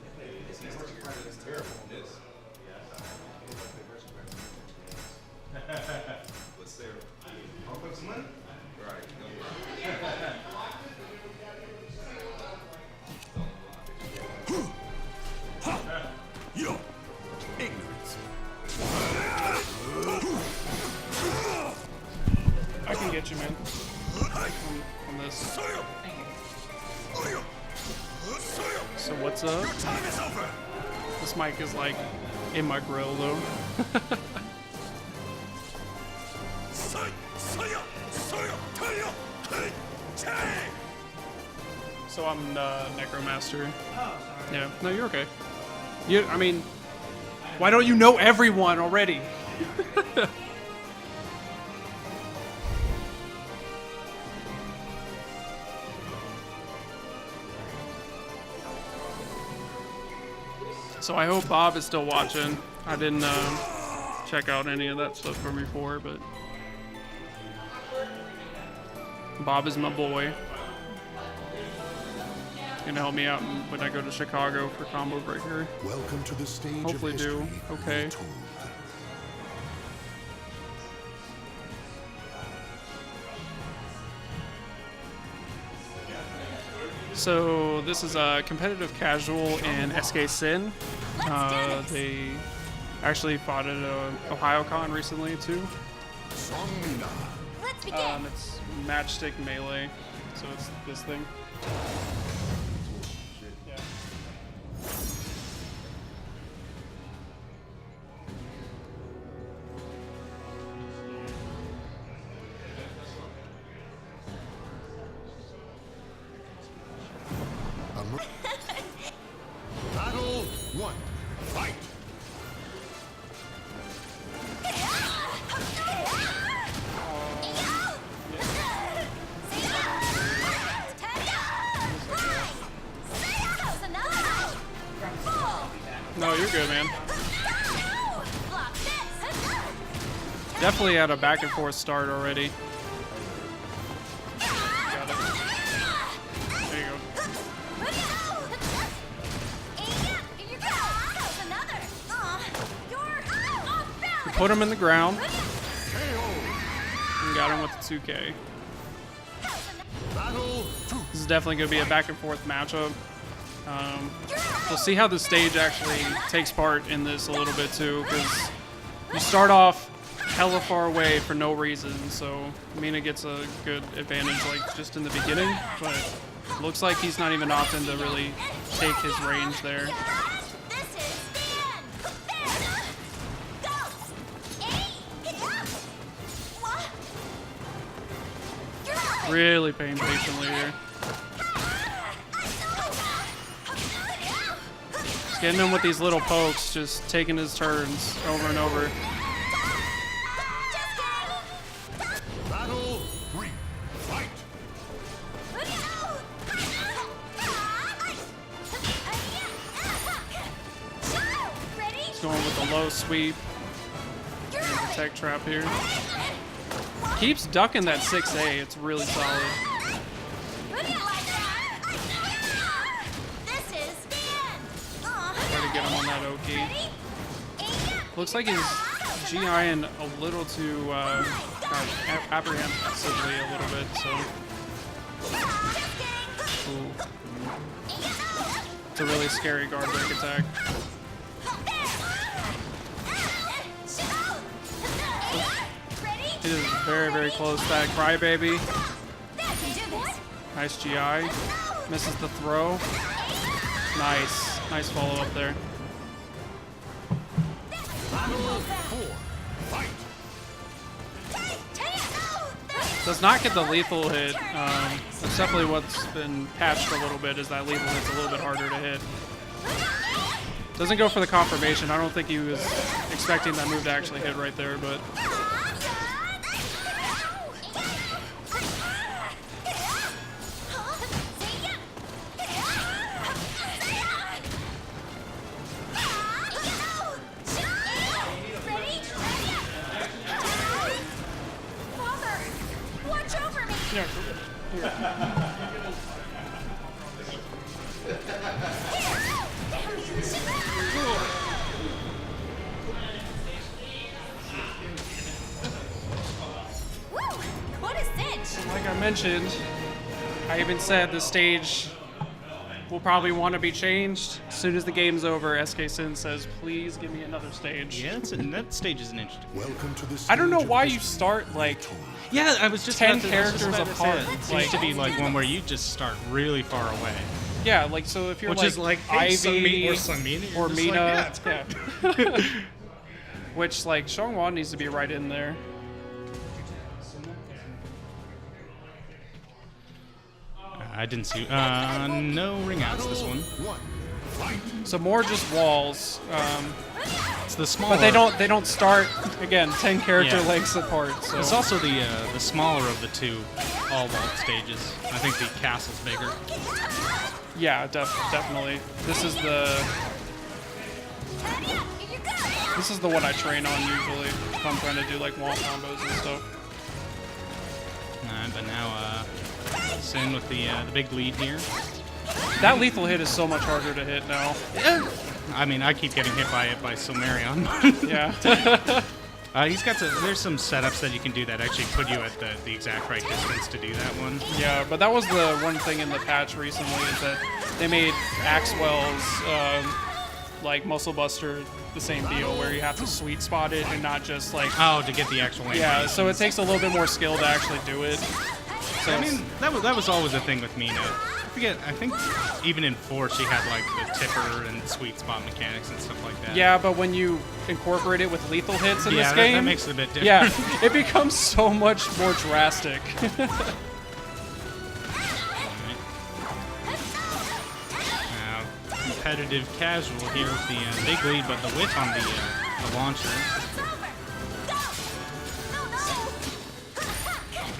It's terrible. This. What's there? I'll put some money. Right. Yo. Ignorance. I can get you, man. On this. So what's up? Time is over. This mic is like in my grill though. So I'm Necromaster. Oh, sorry. Yeah, no, you're okay. I mean, why don't you know everyone already? So I hope Bob is still watching. I didn't check out any of that stuff from before, but Bob is my boy. Gonna help me out when I go to Chicago for Combo Breaker. Welcome to the stage Hopefully of do history. okay. Told. So this is a competitive casual in SK-Cin. They Actually fought at OhioCon recently too. SeongMina. Let's begin. It's matchstick melee, so it's this thing. Yeah. Battle 1. Fight. No, you're good, man. Definitely had a back and forth start already. Got it. There you go. Put him in the ground. And got him with the 2K. Battle 2. This is definitely going to be a back and forth matchup. We'll see how the stage actually takes part in this a little bit too, because you start off hella far away for no reason, so Mina gets a good advantage like just in the beginning, but looks like he's not even opting to really take his range there. Really paying patiently here. Just getting him with these little pokes, just taking his turns over and over. Battle 3. Fight. He's going with the low sweep. And the tech trap here. Keeps ducking that 6A. It's really solid. Try to get him on that Oki. Looks like he's GIing a little too apprehensively a little bit, so. Ooh. It's a really scary guard break attack. It is very, very close. That crybaby. Nice GI. Misses the throw. Nice. Nice follow up there. Battle 4. Fight. Does not get the lethal hit. That's definitely what's been patched a little bit, is that lethal hit's a little bit harder to hit. Doesn't go for the confirmation. I don't think he was expecting that move to actually hit right there, but. Like I mentioned, I even said the stage will probably want to be changed. As soon as the game's over, SK-Cin says, please give me another stage. Yeah, that stage isn't interesting. Welcome to the I don't know stage of why you history. start like Yeah, I was just 10 about to- characters I was just about apart. to say, it seems Like- to be like one where you just start really far away. Yeah, like so if you're Which like is like, hey, Ivy or SeongMina, or you're just Mina, like, yeah, it's great. yeah. Which like Xianghua needs to be right in there. I didn't see. No ring outs this one. 1. Fight. So more just walls. It's the smaller. But they don't start again 10 character Yeah. lengths apart. So It's also the smaller of the two all vault stages. I think the castle's bigger. yeah, definitely. This is the one I train on usually if I'm trying to do like wall combos and stuff. But now Sin with the big lead here. That lethal hit is so much harder to hit now. I mean, I keep getting hit by it by Silmarion. Yeah. He's got there's some setups that you can do that actually put you at the exact right distance to do that one. Yeah, but that was the one thing in the patch recently is that they made Axwell's like Muscle Buster the same deal where you have to sweet spot it and not just like. Oh, to get the actual aim. Yeah, so it takes a little bit more skill to actually do it. So I mean, that was always a thing with Mina. I think even in 4 she had like the tipper and sweet spot mechanics and stuff like that. yeah, but when you incorporate it with lethal hits in this that game, makes it a bit different. yeah, it becomes so much more drastic. Now, competitive casual here with the big lead, but the whiff on the launcher.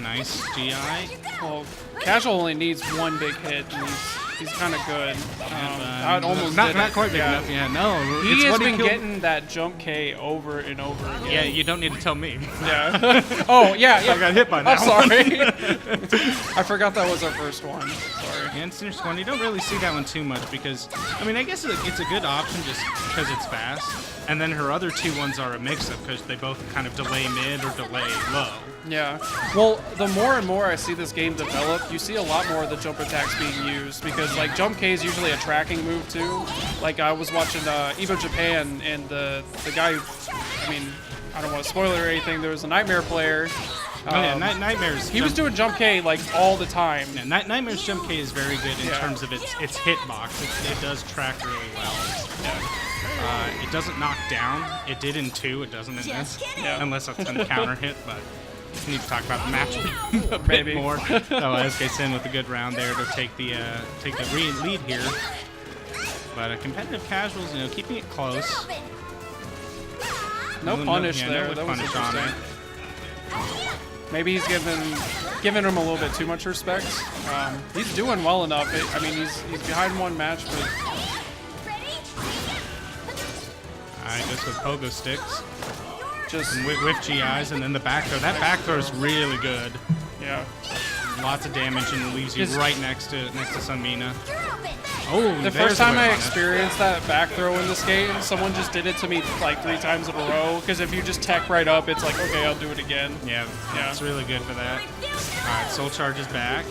Nice GI. Well, casual only needs one big hit, and he's kind of good. I'd almost not, did not it. quite big Yeah. enough. Yeah, no. He it's has what been killed- getting that jump K over and over again. Yeah, you don't need to tell me. Yeah. Oh, yeah, yeah. I got hit by I'm that sorry. I forgot that was our first one. Sorry. Yeah, it's an interesting one. You don't really see that one too much because, I mean, I guess it's a good option just because it's fast. And then her other 2 ones are a mix-up because they both kind of delay mid or delay low. Yeah. Well, the more and more I see this game develop, you see a lot more of the jump attacks being used because, like, jump K is usually a tracking move too. Like, I was watching Evo Japan, and the guy who, I mean, I don't want to spoil it or anything. There was a Nightmare player. Nightmare's. He was doing jump K like all the time. Yeah, Nightmare's jump K is very good in terms of its hitbox. It does track really well. It doesn't knock down. It did in 2. It doesn't in this. Yeah. Unless it's going to counter hit, but we need to talk about the match a bit more. So SK-Cin with a good round there to take the lead here. But competitive casuals, keeping it close. No punish there. No That was punish on interesting. it. Maybe he's giving him a little bit too much respect. He's doing well enough. I mean, he's behind 1 match, but Alright, goes with pogo sticks. just And with GIs, and then the back throw. That back throw is really good. yeah. Lots of damage and leaves you right next to SeongMina. Oh, The there's first time the I whip on it. experienced that back throw in this game, someone just did it to me like 3 times in a row. Because if you just tech right up, it's like, okay, I'll do it again. Yeah, it's really good for that. Alright, Soul Charge is back.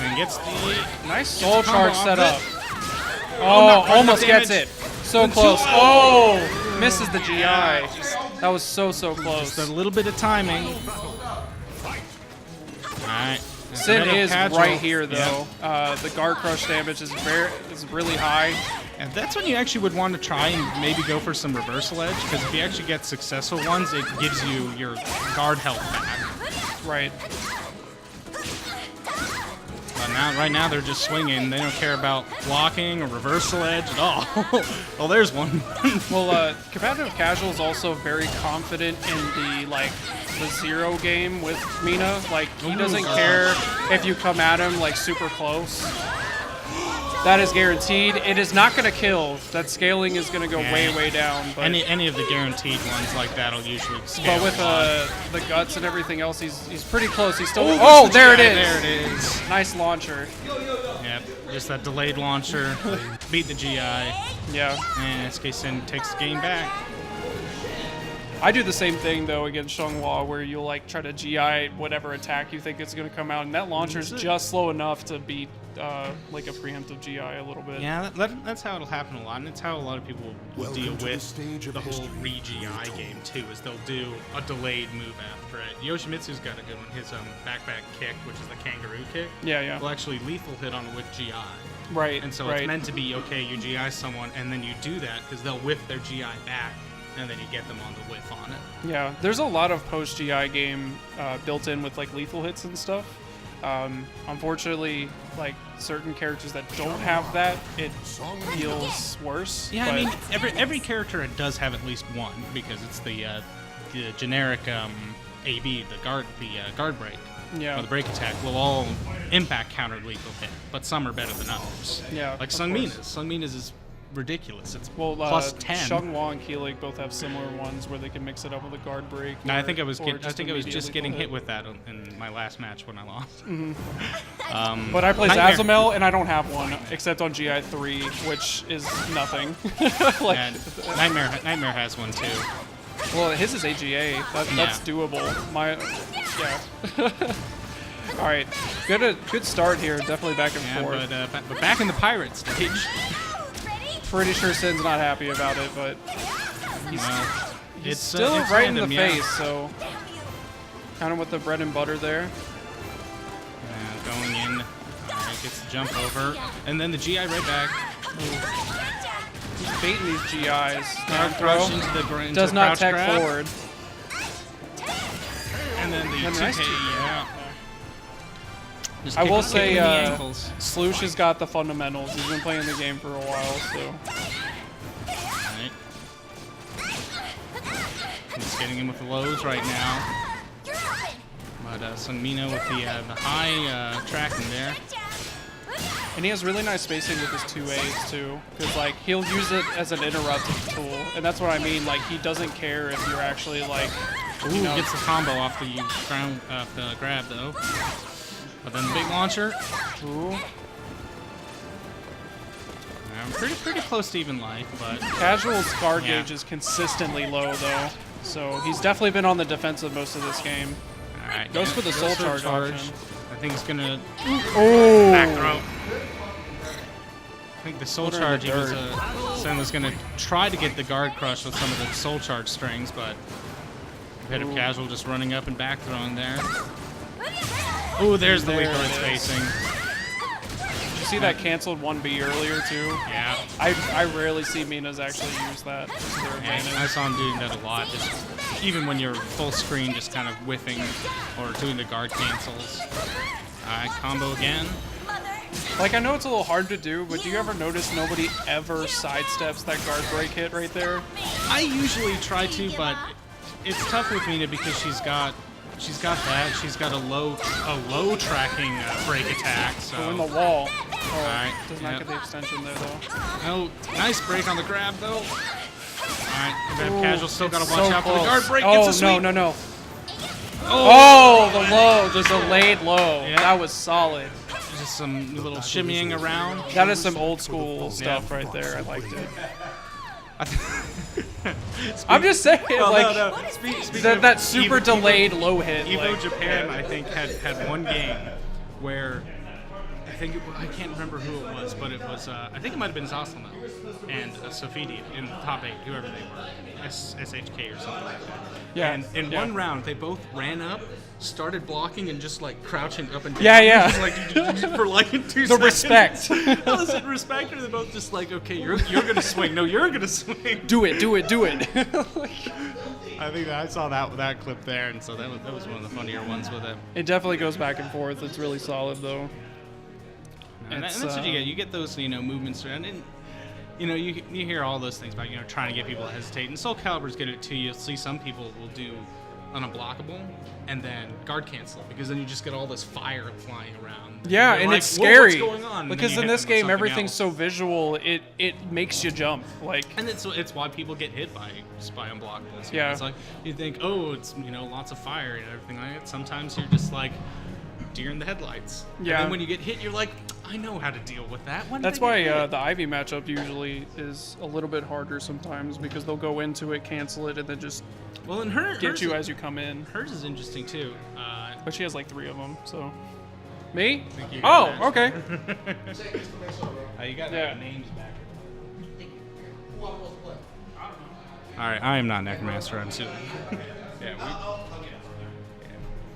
And gets the Nice soul charge combo set off up. it. Oh, not quite almost enough gets damage. it. So close. Oh, misses the GI. That was so close. Just a little bit of timing. Alright. Sin is Casual. right here though. The guard crush damage is really high. And that's when you actually would want to try and maybe go for some reversal edge, because if you actually get successful ones, it gives you your guard health back. Right. But right now they're just swinging. They don't care about blocking or reversal edge at all. Oh, there's one. Well, competitive casual is also very confident in the 0 game with Mina. Like, he doesn't care if you come at him like super close. That is guaranteed. It is not going to kill. That scaling is going to go way down. But any of the guaranteed ones like that will usually scale. But with the guts and everything else, he's pretty close. He's still. Oh, there it is. There it is. Nice launcher. Yep, just that delayed launcher. Beat the GI. Yeah. And SK-Cin takes the game back. I do the same thing though against Xianghua, where you'll like try to GI whatever attack you think is going to come out, and that launcher is just slow enough to beat like a preemptive GI a little bit. Yeah, that's how it'll happen a lot, and it's how a lot of people will deal with the whole re-GI game too, is they'll do a delayed move after it. Yoshimitsu's got a good one, his backback kick, which is the kangaroo kick. Yeah. Will actually lethal hit on with GI. Right. And so it's meant to be, okay, you GI someone, and then you do that, because they'll whiff their GI back, and then you get them on the whiff on it. Yeah, there's a lot of post-GI game built in with like lethal hits and stuff. Unfortunately, like certain characters that don't have that, it feels worse. Yeah, I mean, every character does have at least one, because it's the generic AB, the guard break. Yeah. Or the break attack will all impact counter lethal hit, but some are better than others. Yeah, like of SeongMina's. course. SeongMina's is ridiculous. It's Well, plus 10. Xianghua and Keelig both have similar ones where they can mix it up with a guard break. No, I think I was or just immediate getting lethal hit with that in my last match when I lost. But I play Nightmare. Zasalamel and I don't have one except on GI 3, which is nothing. Like, And Nightmare has one too. well, his is AGA. That's doable. Yeah. All right, good start here. Definitely back and Yeah, forth. but back in the pirate stage. pretty sure Sin's not happy about it, but he's It's still it's right in the random, yeah. face, so kind of with the bread and butter there. Going in. Alright, gets the jump over. And then the GI right back. He's baiting these GIs. Down Crush throw. into the into Does the not crouch tech grab. forward. And then the And 2K, nice yeah. Just I will kicking say, him in the ankles. Sloosh has got the fundamentals. He's been playing the game for a while, so. Alright. He's getting him with the lows right now. But SeongMina with the high tracking there. And he has really nice spacing with his 2As too, because like he'll use it as an interruptive tool, and that's what I mean. Like he doesn't care if you're actually like, Ooh, you know, gets the combo off the ground, the grab though. But then the big launcher. Ooh. I'm pretty close to even life, but Casual's guard Yeah. gauge is consistently low though, so he's definitely been on the defensive most of this game. all right, Goes for the soul charge option. I think it's gonna Oh! back throw. I think the soul Put her in charge. the Sen was gonna try to get the guard crush with some of the soul charge strings, but competitive casual just running up and back throwing there. Ooh, there's the There weak it guard is. spacing. Did you see that canceled 1B earlier too? Yeah. I rarely see Minas actually use that to their And advantage. I saw him doing that a lot. Just even when you're full screen, just kind of whiffing or doing the guard cancels. Alright, combo again. Like, I know it's a little hard to do, but do you ever notice nobody ever sidesteps that guard break hit right there? I usually try to, but it's tough with Mina because she's got that. She's got a low tracking break attack. So. Go in the wall. Oh, Alright, does not yep. get the extension there though. Oh, nice break on the grab though. Alright, competitive casual still gotta watch So out for the close. guard break. Oh, Gets a sweep. no. Oh, the low, the delayed low. Yeah. That was solid. Just some little shimmying around. That is some old school stuff right there. I liked it. I'm just saying, like, that super delayed low hit. Evo like, Japan, I think, had one game where I can't remember who it was, but it was I think it might have been Zasalamel and Sofidi in the top 8, whoever they were, SHK or something like that. Yeah. And in one round, they both ran up, started blocking, and just like crouching up and down. Yeah. Just, like for like 2 The seconds. respect. Was it respect, or they're both just like, okay, you're gonna swing. No, you're gonna swing. Do it. I think I saw that clip there, and so that was one of the funnier ones with it. It definitely goes back and forth. It's really solid though. And that's what you get. You get those, movements, and you hear all those things about, trying to get people to hesitate. And SoulCalibur's getting it too. You'll see some people will do an unblockable and then guard cancel, because then you just get all this fire flying around. Yeah, You're and like, it's "Whoa, scary what's going on?" And then because you in hit this them with game something everything's else. so visual. It makes you jump. Like, And it's why people get hit by unblockables. Yeah. It's like you think, oh, it's lots of fire and everything like that. Sometimes you're just like deer in the headlights. Yeah. And then when you get hit, you're like, I know how to deal with that. When did that's I why get hit? the Ivy matchup usually is a little bit harder sometimes, because they'll go into it, cancel it, and then just Well, and get hers you is- as you come in. Hers is interesting too. But she has like 3 of them, so. Me? think you got Oh, that. okay. You got Yeah. names back. All right, I am not Necromaster. I'm Suna.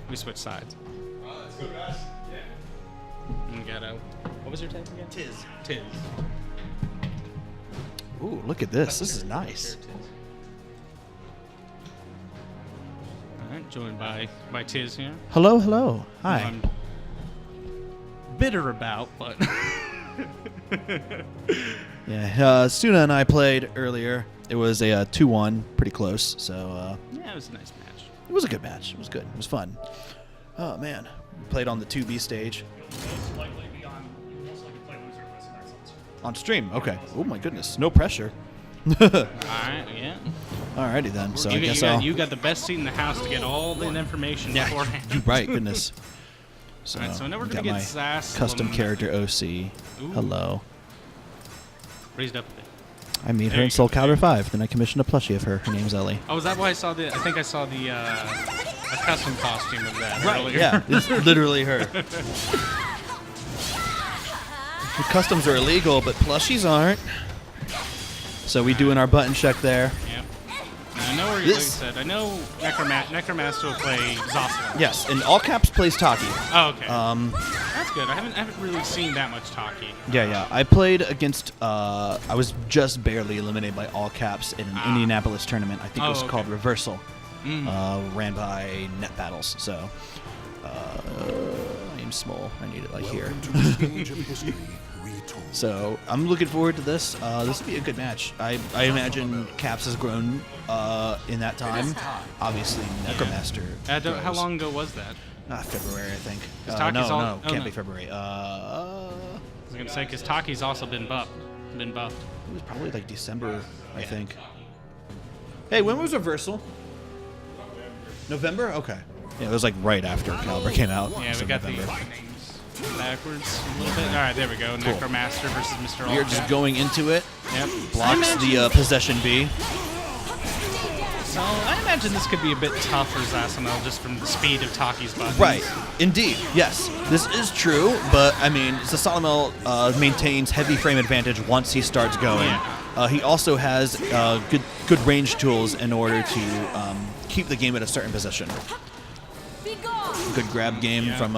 We switched sides. And we got what was your type again? Tiz. Ooh, look at this. This is nice. All right, joined by Tiz here. Hello. Hi. I'm bitter about, but Yeah, Suna and I played earlier. It was a 2-1, pretty close. So yeah, it was a nice match. it was a good match. It was good. It was fun. Oh man, we played on the 2B stage. On stream. Okay. Oh my goodness. No pressure. All right, yeah. Alrighty then. So I guess I'll. You got the best seat in the house to get all the information beforehand. You're right. Goodness. So, Alright, so now we're we gonna got get my Zasalamel. custom character OC. Ooh. Hello. Raised up a bit. I meet her There in you go. SoulCalibur 5. Then I commissioned a plushie of her. Her name's Ellie. Oh, is that why I saw the? I think I saw the a custom costume of that earlier. Yeah, it's literally her. The customs are illegal, but plushies aren't. So we doing our button check there. Yep. Now, I know where, like I said, I know Necromaster will play Zasalamel. Yes, and all caps plays Taki. Oh, okay. That's good. I haven't really seen that much Taki. Yeah. I played against. I was just barely eliminated by all caps in an Indianapolis tournament. I think it was called Reversal. Ran by Net Battles. So I am small. I need it like here. So I'm looking forward to this. This will be a good match. I imagine Caps has grown in that time. Obviously, Necromaster. How long ago was that? February, I think. No, can't be February. I was gonna say because Taki's also been buffed. It was probably like December, I think. Hey, when was Reversal? November? Okay. Yeah, it was like right after Caliber came out. Yeah, so we got November. the names backwards a little bit. All right, there we go. Cool. Necromaster versus Mr. We are just going into it. Yep. Blocks the possession B. So I imagine this could be a bit tough for Zasalamel just from the speed of Taki's buttons. Right. Indeed. Yes. This is true, but I mean, Zasalamel maintains heavy frame advantage once he starts going. Yeah. He also has good range tools in order to keep the game at a certain position. Good grab game from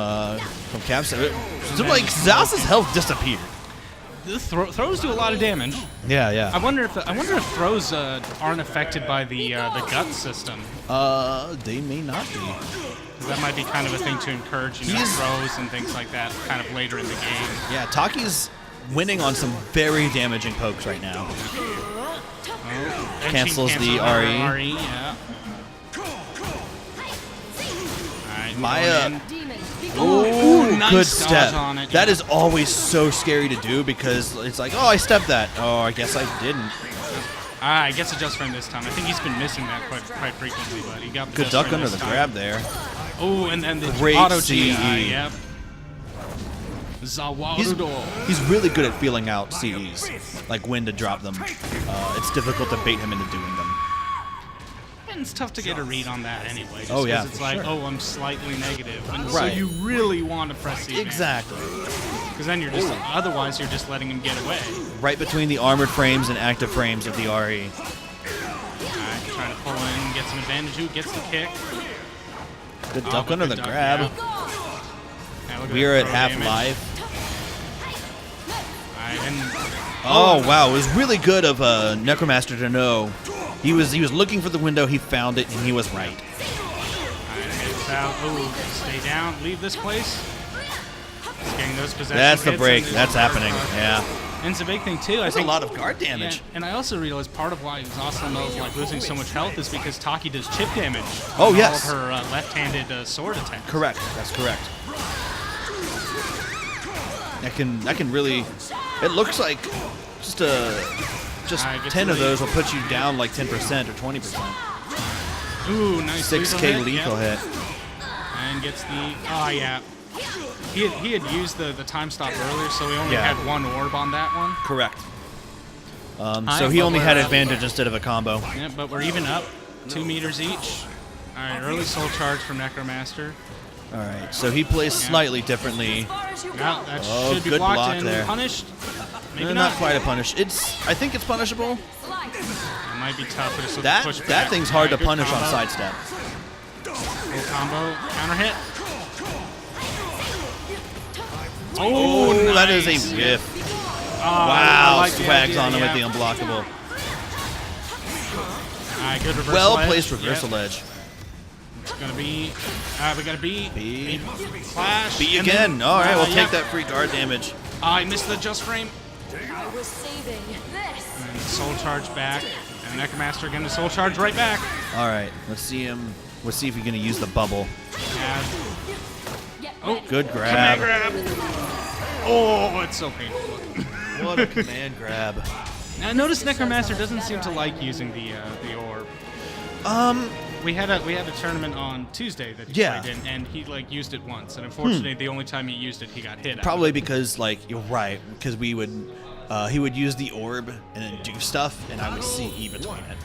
Caps. So like Zaz's health disappeared. The throws do a lot of damage. Yeah. I wonder if throws aren't affected by the gut system. They may not be. That might be kind of a thing to encourage, throws and things like that, kind of later in the game. Yeah, Taki's winning on some very damaging pokes right now. Cancels the RE. Yeah. Maya. Ooh, nice good dodge step. on it. That is always so scary to do because it's like, oh, I stepped that. Oh, I guess I didn't. I guess it just from this time. I think he's been missing that quite frequently, but he got the good duck under the grab there. Oh, and then the great auto CE. GI, yep. He's really good at feeling out CEs, like when to drop them. It's difficult to bait him into doing them. And it's tough to get a read on that anyway. Just it's like, I'm slightly negative. And so you really want to press the exactly. Because then you're just, otherwise you're just letting him get away. Right between the armored frames and active frames of the RE. Alright, trying to pull in, get some advantage. Who gets the kick? Good duck under the grab. Yeah, we are at half life. Alright, and wow, it was really good of Necromaster to know. He was looking for the window, he found it, and he was right. Alright, heads out. Oh, stay down. Leave this place. Getting those possession That's the hits break. That's happening. Yeah. And it's a big thing too. That's a lot of guard damage. Yeah, and I also realized part of why Zasalamel is like losing so much health is because Taki does chip damage. Oh on yes. All of her left-handed sword attacks. Correct. That's correct. That can really. It looks like just 10 of those will put you down like 10% or 20%. Ooh, nice. 6K lethal hit. And gets the. Oh yeah. He had used the time stop earlier, so he only had one orb on that one. Correct. So he only had advantage instead of a combo. Yeah, but we're even up. 2 meters each. All right, early soul charge from Necromaster. All right, so he plays slightly differently. Yeah, that should be good blocked block and there. Punished. Maybe not quite a punish. I think it's punishable. It might be tough, but it's that push back. That thing's hard to punish combo. on sidestep. Good combo, counter hit. Oh, nice. That is a whiff. Wow, swags on him with the unblockable. Alright, good reversal well edge. placed reversal edge. It's gonna be. We got a B. B. Flash. B again. All right, we'll take that free guard damage. I missed the just frame. I was saving this. And soul charge back. And Necromaster again to soul charge right back. All right, let's see him. Let's see if he's gonna use the bubble. Yeah. Oh, good grab. Command grab. Oh, it's so painful. What a command grab. Now notice Necromaster doesn't seem to like using the orb. We had a tournament on Tuesday that he played in, and he used it once, and unfortunately the only time he used it he got hit. Probably because you're right, because he would use the orb and then do stuff, and I would CE between it.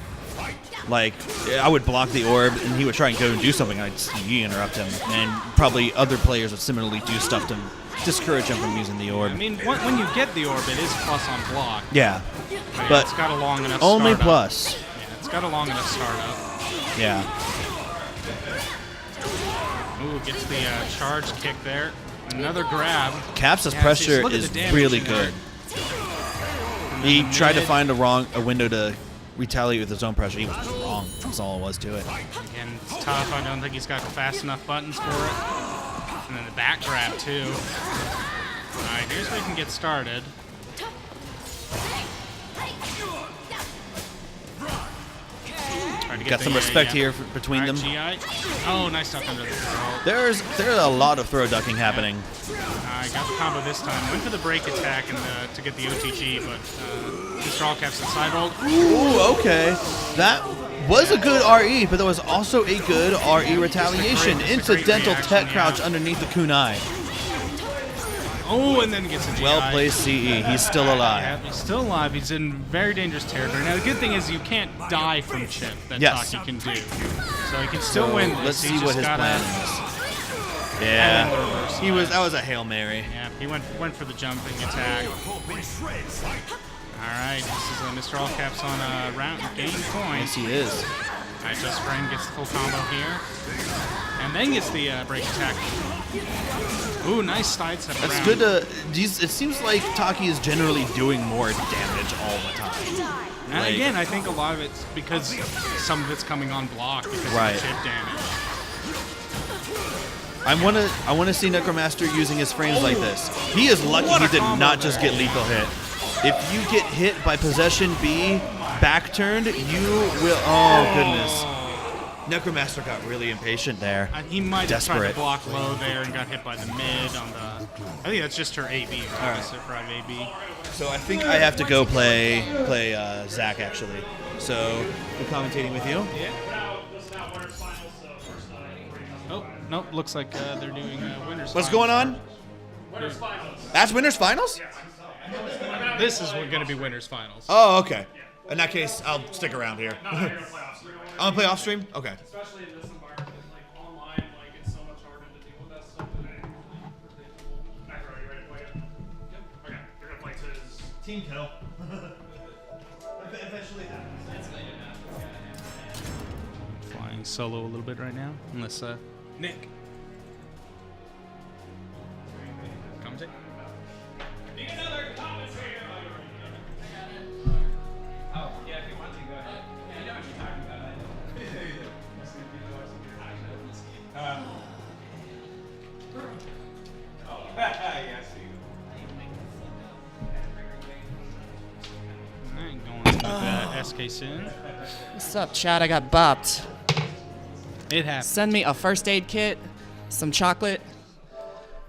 Like, I would block the orb, and he would try and go and do something, and I'd interrupt him. And probably other players would similarly do stuff to discourage him from using the orb. I mean, when you get the orb, it is plus on block. Yeah, But it's got a long enough only startup. plus. Yeah, it's got a long enough startup. Yeah. Ooh, gets the charge kick there. Another grab. Caps' Yeah, see, pressure look at is the damage really in there. good. He tried to find a window to retaliate with his own pressure. He was just wrong. That's all it was to it. Again, it's tough. I don't think he's got fast enough buttons for it. And then the back grab, too. All right, here's where we can get started. Got some respect here between them. GI. Oh, nice stuff under the throw. There's a lot of throw ducking happening. Got the combo this time. Went for the break attack and to get the OTG, but Mr. MRALLCAPS the side roll. Ooh, okay. That was a good RE, but there was also a good RE retaliation. Incidental tech crouch underneath the kunai. Oh, and then gets a GI. Well placed CE. He's still alive. Yeah, he's still alive. He's in very dangerous territory. Now, the good thing is you can't die from chip that Yes. Taki can do. So he can still win this. Let's see He's what just his gotta- plan is. Yeah. That was a Hail Mary. Yeah, he went for the jumping attack. All right, this is Mr. MRALLCAPS on a round game point. Yes, he is. All right, Just Frame gets the full combo here. And then gets the break attack. Ooh, nice side step That's around. good to... It seems like Taki is generally doing more damage all the time. And Like- again, I think a lot of it's because some of it's coming on block because Right. of the chip damage. I want to see Necromaster using his frames like this. He is lucky What he a did combo not just there. get lethal hit. If you get hit by possession B back turned, you will... Oh, goodness. Necromaster got really impatient there. He might have tried to Desperate. block low there and got hit by the mid on the... I think that's just her AB, right? All right. Just her prime AB. So I think I have to go play Zach, actually. So, good commentating with you. Yeah. Oh, nope. Looks like they're doing winners. What's finals. going on? Winners finals. That's winners finals? This is going to be winners finals. Oh, okay. In that case, I'll stick around here. No, you're gonna play off stream. I'm gonna play off stream? Okay. Especially in this environment, like online, like it's so much harder to deal with that stuff today. Macro, you ready to play it? Yep. Okay, you're gonna play to Team kill. Eventually happens. Flying solo a little bit right now, unless Nick. Commentate. Oh, yeah, if you want to, go ahead. I know what you're talking about. Yeah, I see. Alright, going to SK-Cin. What's up, Chad? I got bopped. It happens. Send me a first aid kit, some chocolate,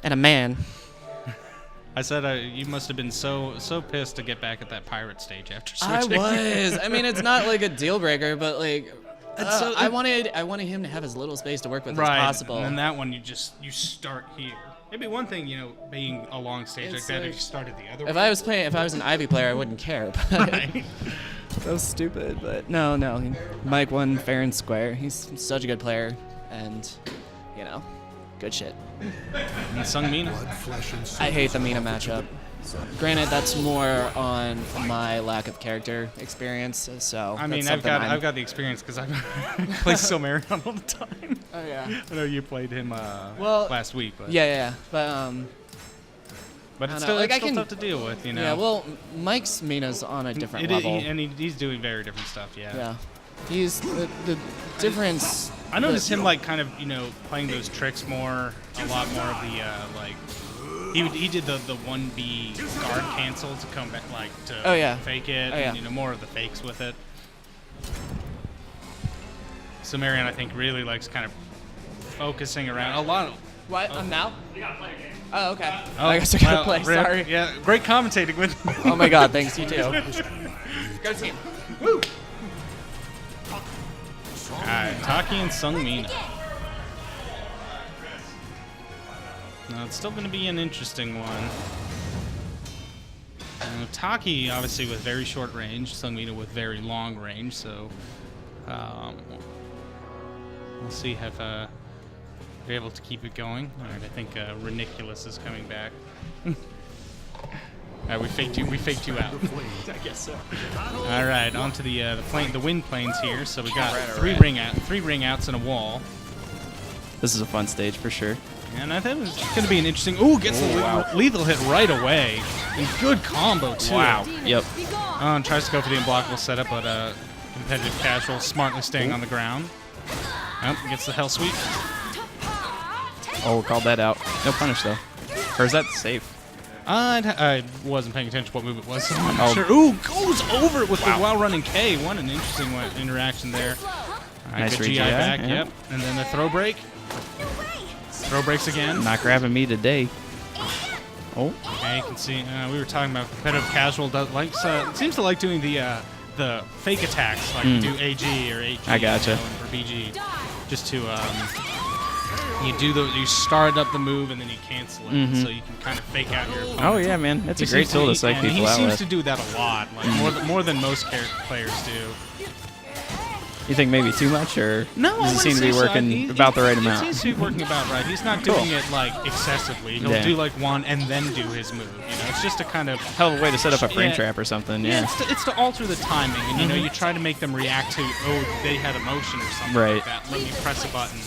and a man. I said you must have been so pissed to get back at that pirate stage after I switching. was. I mean, it's not like a deal breaker, but like, so- I wanted him to have as little space to work with Right, as possible. and then that one you start here. It'd be one thing, being a long stage like It's that like- if you started the other If way. I was an Ivy player, I wouldn't care. But Right. so stupid. But no. Mike won fair and square. He's such a good player, and good shit. And SeongMina. I hate the Mina matchup. Granted, that's more on my lack of character experience. So I mean, that's I've got the experience because I play SoulCalibur all the time. Oh yeah. I know you played him Well, last week, but Yeah. But but I it's don't still, know, like, it's I still can- tough to deal with, Yeah. Well, Mike's Mina's on a different level. and he's doing very different stuff. Yeah. He's the difference. I noticed him kind of playing those tricks more, a lot more of the he did the 1B guard cancel to come back to Oh, yeah. fake it, Oh, yeah. and more of the fakes with it. So Marion, I think, really likes kind of focusing around a lot of. What? I'm now? You gotta play a game. Oh, okay. I guess I gotta play. Rip. Sorry. Yeah, great commentating with me. Oh my God! Thanks. You too. Go team. Woo! Alright, Taki and SeongMina. Now, it's still going to be an interesting one. Taki, obviously, with very short range, SeongMina with very long range, so We'll see if we're able to keep it going. All right, I think Reniculous is coming back. All right, we faked you out. I guess so. All right, on to the wind planes here. So we got three ring outs and a wall. This is a fun stage for sure. And I think it's going to be an interesting. Ooh, gets the lethal hit right away. And good combo too. Wow. Yep. Tries to go for the unblockable setup, but competitive casual smartly staying on the ground. Gets the hell sweep. Oh, called that out. No punish though. Or is that safe? I wasn't paying attention to what move it was, so I'm not sure. Ooh, goes over it with the while running K. What an interesting interaction there. Nice good GI back, yep. And then the throw break. Throw breaks again. Not grabbing me today. Oh. Yeah, you can see. We were talking about competitive casual. Seems to like doing the fake attacks, like you do AG or AG. I gotcha. Or BG, just to you start up the move and then you cancel it, so you can kind of fake out your opponent. Oh yeah, man, that's a great tool to psych people out with. He seems to do that a lot, like more than most players do. You think maybe too much, or no, does it seem to be working about the right amount? It seems to be working about right. He's not doing it like excessively. He'll do like one and then do his move. You know, it's just a kind of hell of a way to set up a frame trap or something. Yeah, it's to alter the timing, and you know, you try to make them react to they had a motion or something like that. Let me press a button,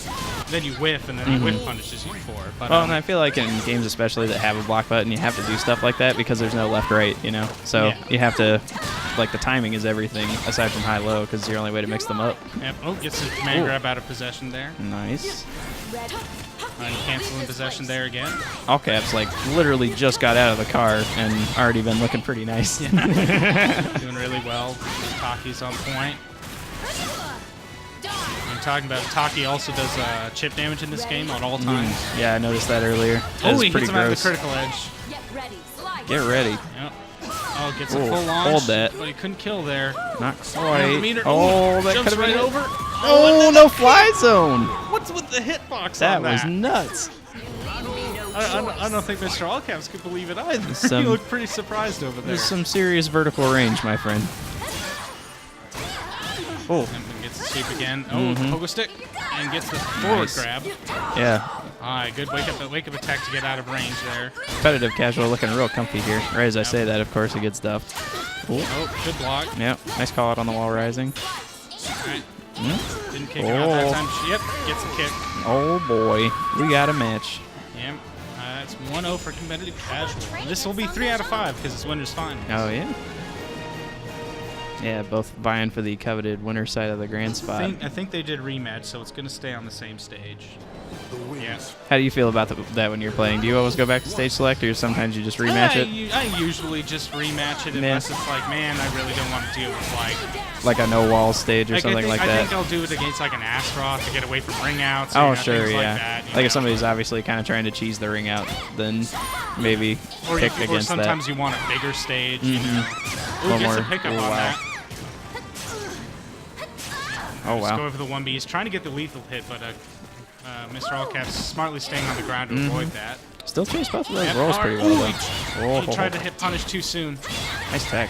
then you whiff, and then the whiff punishes you for it. But, and I feel like in games especially that have a block button, you have to do stuff like that because there's no left-right. You know, so you have to. Like the timing is everything aside from high-low because it's your only way to mix them up. Yep. Oh, gets his command grab out of possession there. Nice. And canceling possession there again. MRALLCAPS like literally just got out of the car and already been looking pretty nice. Doing really well. Taki's on point. I'm talking about Taki also does chip damage in this game at all times. Yeah, I noticed that earlier. He hits him out of the critical edge. Get ready. Yep. Oh, gets a full launch. Hold that. But he couldn't kill there. Not quite. Oh, that jumps could have right been over. Oh, no fly zone. What's with the hitbox that on that? was nuts. I don't think Mr. MRALLCAPS could believe it either. He looked pretty surprised over there. There's some serious vertical range, my friend. Oh. And gets the sweep again. Oh, pogo stick. And gets the forward grab. Yeah. All right, good wake up attack to get out of range there. Competitive casual looking real comfy here. Right as I say that, of course, it gets duffed. Ooh. Oh, good block. Yep, nice call out on the wall rising. All right. Didn't kick him out that time. Yep, gets a kick. Oh boy, we got a match. Yep. It's 1-0 for competitive casual. This will be 3 out of 5 because it's winner's final. Oh yeah. Yeah, both vying for the coveted winner side of the grand spot. I think they did rematch, so it's going to stay on the same stage. Yeah. How do you feel about that when you're playing? Do you always go back to stage select, or sometimes you just rematch it? I usually just rematch it unless it's like, man, I really don't want to deal with like a no wall stage or something like that. I think I'll do it against like an Astroth to get away from ring outs. Oh, sure, yeah. Like that, like if somebody's obviously kind of trying to cheese the ring out, then maybe pick against that. Or sometimes you want a bigger stage. You know. Ooh, gets a pickup on that. Oh, wow. Just go over the 1B. He's trying to get the lethal hit, but Mr. MRALLCAPS smartly staying on the ground to avoid that. Still chased both of those rolls pretty well, though. He tried to hit punish too soon. Nice tech.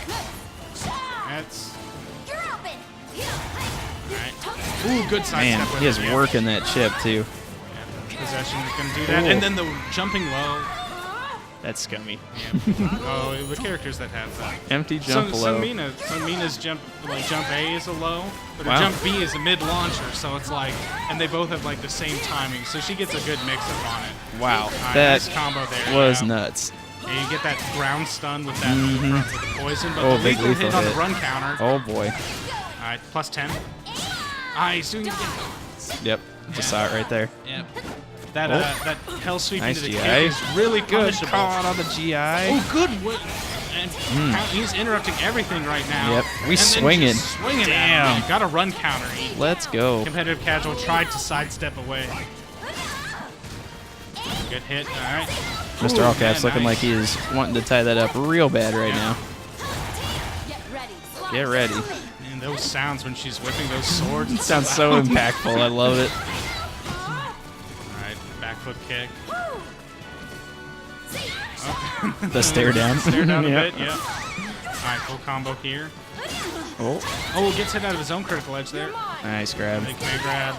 That's... Alright. Ooh, good sidestep. Man, he is working that chip, too. Yeah. Possession is going to do that. And then the jumping low. That's scummy. Yeah. Oh, the characters that have that. Empty jump low. SeongMina's jump A is a low, but her jump B is a mid launcher. So it's like, and they both have like the same timing. So she gets a good mix up on it. Wow, right, that nice combo there. was nuts. Yeah, you get that ground stun with that with the poison, but the lethal hit on the run counter. Oh boy. All right, plus 10. He's doing it again. Yep, just saw it right there. Yep. That hell sweep nice into the GI. kick is really good. punishable. Call out on the GI. Oh, good. And he's interrupting everything right now. Yep, we swinging. Damn. Got a run counter. Let's go. Competitive casual tried to sidestep away. Good hit. All right. Mr. MRALLCAPS looking like he is wanting to tie that up real bad right now. Get ready. Man, those sounds when she's whipping those swords. It sounds so impactful. I love it. Foot kick. The stare down. Stare down a bit, yeah. Alright, full combo here. Oh, gets hit out of his own critical edge there. Nice grab. Big grab.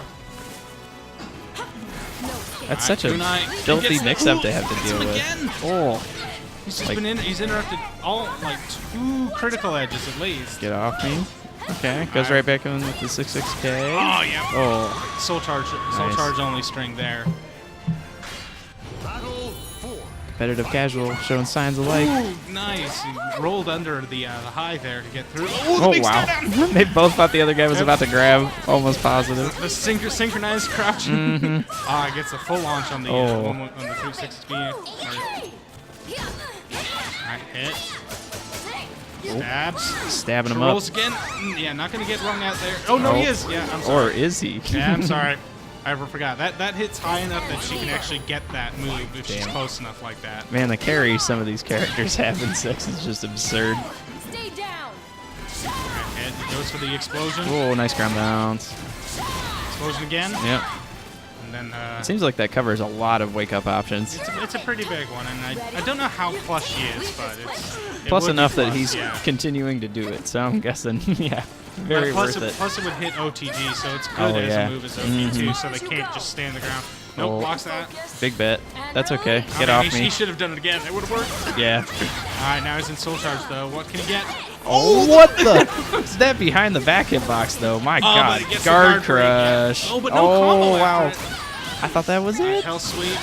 That's such a Kunai filthy gets- mix-up Ooh, to have to gets deal him with. again. Oh, He's just Like- he's interrupted all like 2 critical edges at least. get off me. Okay, goes right back in with the 6-6K. Oh yeah. Oh, Soul charge only string there. Battle 4. competitive casual showing signs of life. Ooh, nice. He rolled under the high there to get through. the Oh big wow! stare down. They both thought the other guy was about to grab. Almost positive. The synchronized crouch. Gets a full launch on the Oh. on the 360. Alright, hit. Stabs. Stabbing him up. Rolls again. Yeah, not gonna get rung out there. Oh no, he is. Yeah, I'm sorry. Or is he? Yeah, I'm sorry. I forgot. That hits high enough that she can actually get that move if she's close enough like that. Man, the carry some of these characters have in 6 is just absurd. Stay down. Alright, hit. Goes for the explosion. Oh, nice ground bounce. Explosion again. Yep. And then It seems like that covers a lot of wake-up options. it's a pretty big one, and I don't know how plus she is, but it Plus would be enough that plus, he's yeah. continuing to do it, so I'm guessing, yeah, very plus worth it. Plus it would hit OTG, so it's good Oh, as yeah. a move as OT too, so they can't just stay on the ground. Nope, Oh. blocks that. Big bet. That's okay. I Get mean, off he me. should have done it again. It would have worked. Yeah. All right, now he's in soul charge though. What can he get? Oh, what the? Is that behind the back hitbox, though? My but God. he gets the Guard guard break, yeah. crush. Oh, but no combo wow. after I thought that was it. Hell sweep.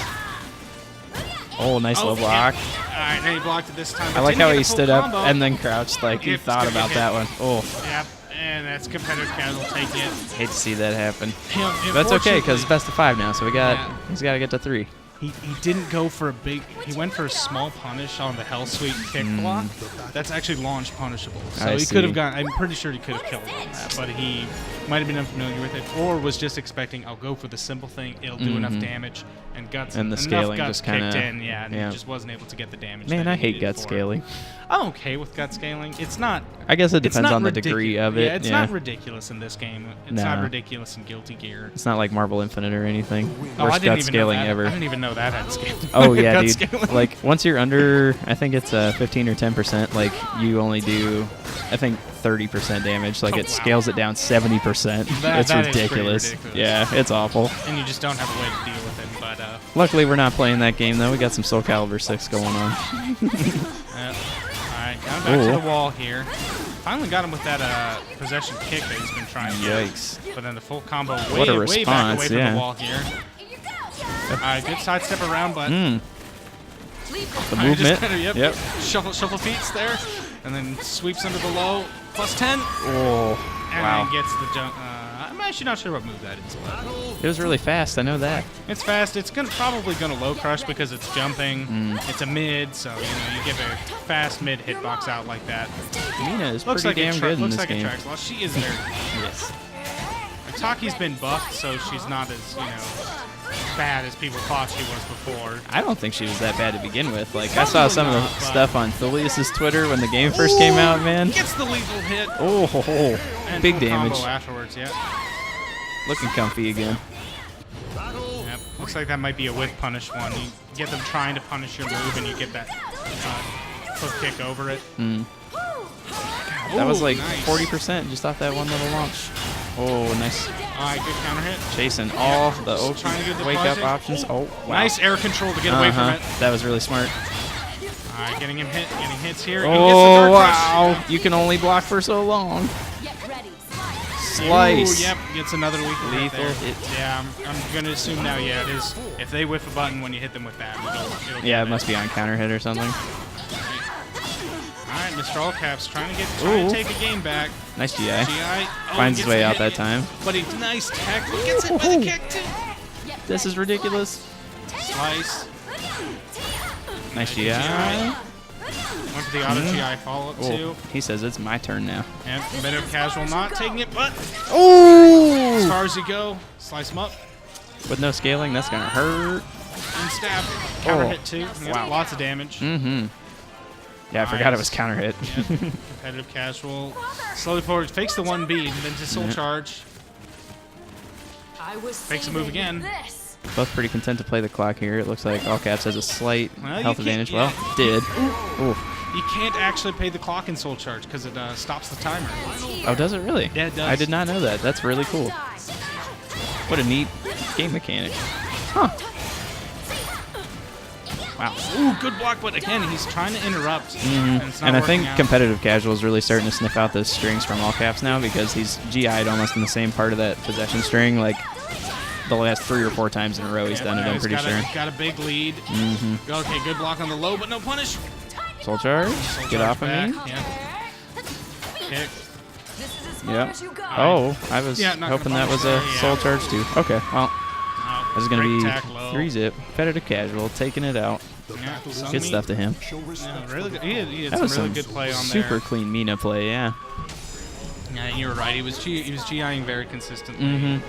Oh, nice low yeah. block. All right, now he blocked it this time. I but like didn't how get he a full stood up combo. and then crouched like he It's thought gonna about get that hit. one. Oh, Yep, and that's competitive casual taking it. hate to see that happen. Yeah, That's okay, because unfortunately- it's best of 5 now, so Yeah. he's got to get to 3. He didn't go for a big. He went for a small punish on the Hell Sweep kick block. That's actually launch punishable. So I he could have see. gotten. I'm pretty sure he could have killed him on that, but he might have been unfamiliar with it, or was just expecting. I'll go for the simple thing. It'll do enough damage, and guts. And the enough scaling guts just kinda- kicked in. Yeah, and yeah. he just wasn't able to get the damage. Man, that I he hate needed gut for it. scaling. I'm okay with gut scaling. It's not. I guess it It's depends not on the degree ridiculous. of it. Yeah, it's not ridiculous in this game. It's not Nah. ridiculous in Guilty Gear. It's not like Marvel Infinite or anything. Oh, I Worst didn't gut even know scaling that. ever. I didn't even know that had scaling. Oh yeah, Gut dude. scaling. Like once you're under, I think it's 15 or 10%. Like you only do, I think 30% damage. Like Oh, it wow. scales it down 70%. It's That is pretty ridiculous. ridiculous. Yeah, it's awful. And you just don't have a way to deal with it. But Luckily, we're not playing that game though. We got some SoulCalibur 6 going on. alright, now back to the wall here. Finally got him with that possession kick that he's been trying to do. Yikes. But then the full combo What a way back response, away from yeah. the wall here. Alright, good sidestep around, but The just movement. kinda, Yep. Shuffle feets there, and then sweeps under the low, plus 10, Oh, and wow. then gets the jump. I'm actually not sure what move that is. It was really fast. I know that. It's fast. It's probably gonna low crush because it's jumping. Mm. It's a mid, so you give a fast mid hitbox out like that. Mina is Looks pretty like damn good in looks this like game. it tracks well. She is very good. Yes. Taki's been buffed, so she's not as bad as people thought she was before. I don't think she was that bad to begin with. Like I Probably saw some of not, the but- stuff on Thelius's Twitter when the game first came out, man. Gets the lethal hit. Oh, ho, ho. And Big full damage. combo afterwards. Yeah. Looking comfy again. Yep. Looks like that might be a whip punish one. You get them trying to punish your move, and you get that hook kick over it. That was Ooh, like nice. 40% just off that one little launch. Oh, nice. Alright, good counter hit. Chasing all the Just trying to get the wake up flashing. options. Oh, wow. Nice air control to get away from it. That was really smart. Alright, getting hits here. He gets the Oh, guard crush. wow. You can only block for so long. Slice. Ooh, yep, gets another lethal hit Lethal there. hit. Yeah, I'm gonna assume now. Yeah, it is. If they whiff a button when you hit them with that, it'll Yeah, get it must be on counter hit or something. All right, MRALLCAPS trying to Ooh. take a game back. Nice GI. GI Finds his gets way the out hit, that time. But he nice tech. He gets hit by the kick too. This is ridiculous. Slice. Nice GI. Went for the auto GI follow up too. Oh, he says it's my turn now. And a bit of casual not taking it, but Oh! as far as you go, slice him up With no scaling, that's gonna hurt. and stab. Counter Oh. hit too. Yep, Wow. lots of damage. Mm-hmm. Yeah, I forgot it was counter hit. Competitive casual. Slowly forward, fakes the 1B, and then to soul charge. Fakes a move again. Both pretty content to play the clock here. It looks like all caps has a slight Well, you health can't- advantage. yeah. Well, did. Ooh. You can't actually pay the clock in Soul Charge because it stops the timer. Oh, does it really? Yeah, it does. I did not know that. That's really cool. What a neat game mechanic. Huh. Wow. Ooh, good block, but again, he's trying to interrupt. And, it's not And I think working out. competitive casual is really starting to sniff out those strings from all caps now because he's GI'd almost in the same part of that possession string. Like the last 3 or 4 times in a row he's done it, I'm pretty sure. Got a big lead. Okay, good block on the low, but no punish. Soul charge. Get off of me. Yeah. Kick. Yep. Oh, I was hoping that was a soul charge too. Okay, well, this is going to be 3-zip. Competitive casual, taking it out. Yeah, Good stuff to him. Yeah, really good. He had That was some really some good play on super there. clean Mina play, yeah. Yeah, you were right. He was GIing very consistently. It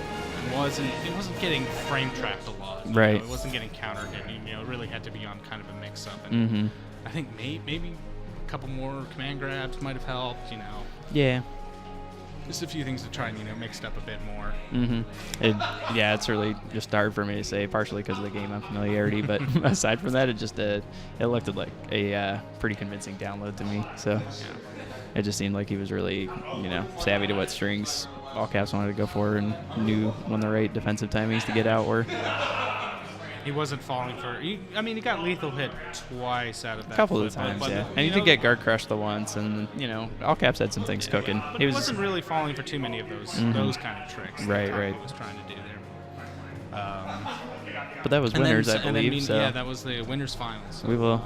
wasn't getting frame trapped a lot. you Right. know, it wasn't getting counter hit. It really had to be on kind of a mix up. And I think maybe a couple more command grabs might have helped. Yeah. Just a few things to try and mix it up a bit more. Yeah, it's really just hard for me to say, partially because of the game unfamiliarity, but aside from that, it looked like a pretty convincing download to me. So it just seemed like he was really, savvy to what strings all caps wanted to go for and knew when the right defensive timings to get out were. He wasn't falling for. He got lethal hit twice out of that. A couple of flip, times, but, yeah. And he did get guard crushed the once, and all caps had some things cooking. But he wasn't really falling for too many of those kind of tricks. Right. He was trying to do there. But that was winners, I believe. So yeah, that was the winners finals. So.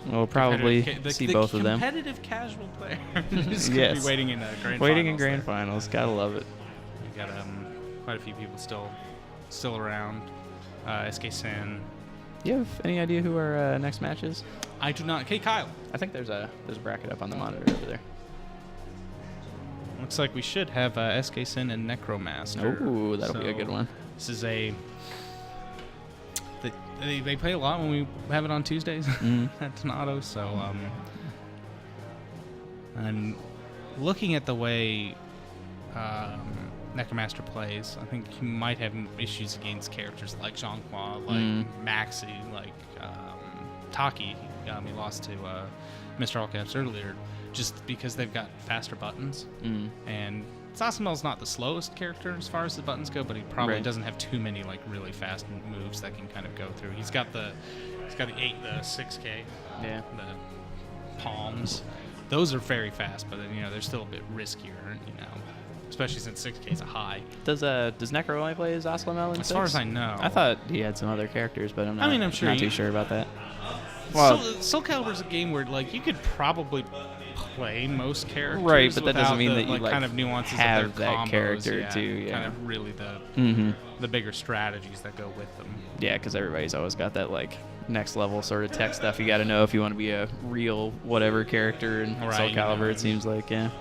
We'll probably see both of them. Competitive casual player is going to be waiting in grand finals. Waiting in grand finals. Gotta love it. We got quite a few people still around. SK-Cin. Do you have any idea who our next match is? I do not. Okay, Kyle. I think there's a bracket up on the monitor over there. Looks like we should have SK-Cin and Necromaster. Ooh, that'll be a good one. This is they play a lot when we have it on Tuesdays at Donato. So and looking at the way Necromaster plays, I think he might have issues against characters like Xianghua, like Maxi, like Taki. He lost to MRALLCAPS earlier just because they've got faster buttons. And Zasamel's not the slowest character as far as the buttons go, but he probably doesn't have too many really fast moves that can kind of go through. He's got the 6K, the palms. Those are very fast, but they're still a bit riskier, especially since 6K is a high. Does Necro only play as Zasalamel in As far as I know. I thought he had some other characters, but I'm not too sure about that. Well, SoulCalibur is a game where you could probably play most characters, right? But that doesn't mean that you kind of nuances have of their that combos, character too. Yeah, kind of really the bigger strategies that go with them. Yeah, because everybody's always got that next level sort of tech stuff you got to know if you want to be a real whatever character in SoulCalibur. It seems like I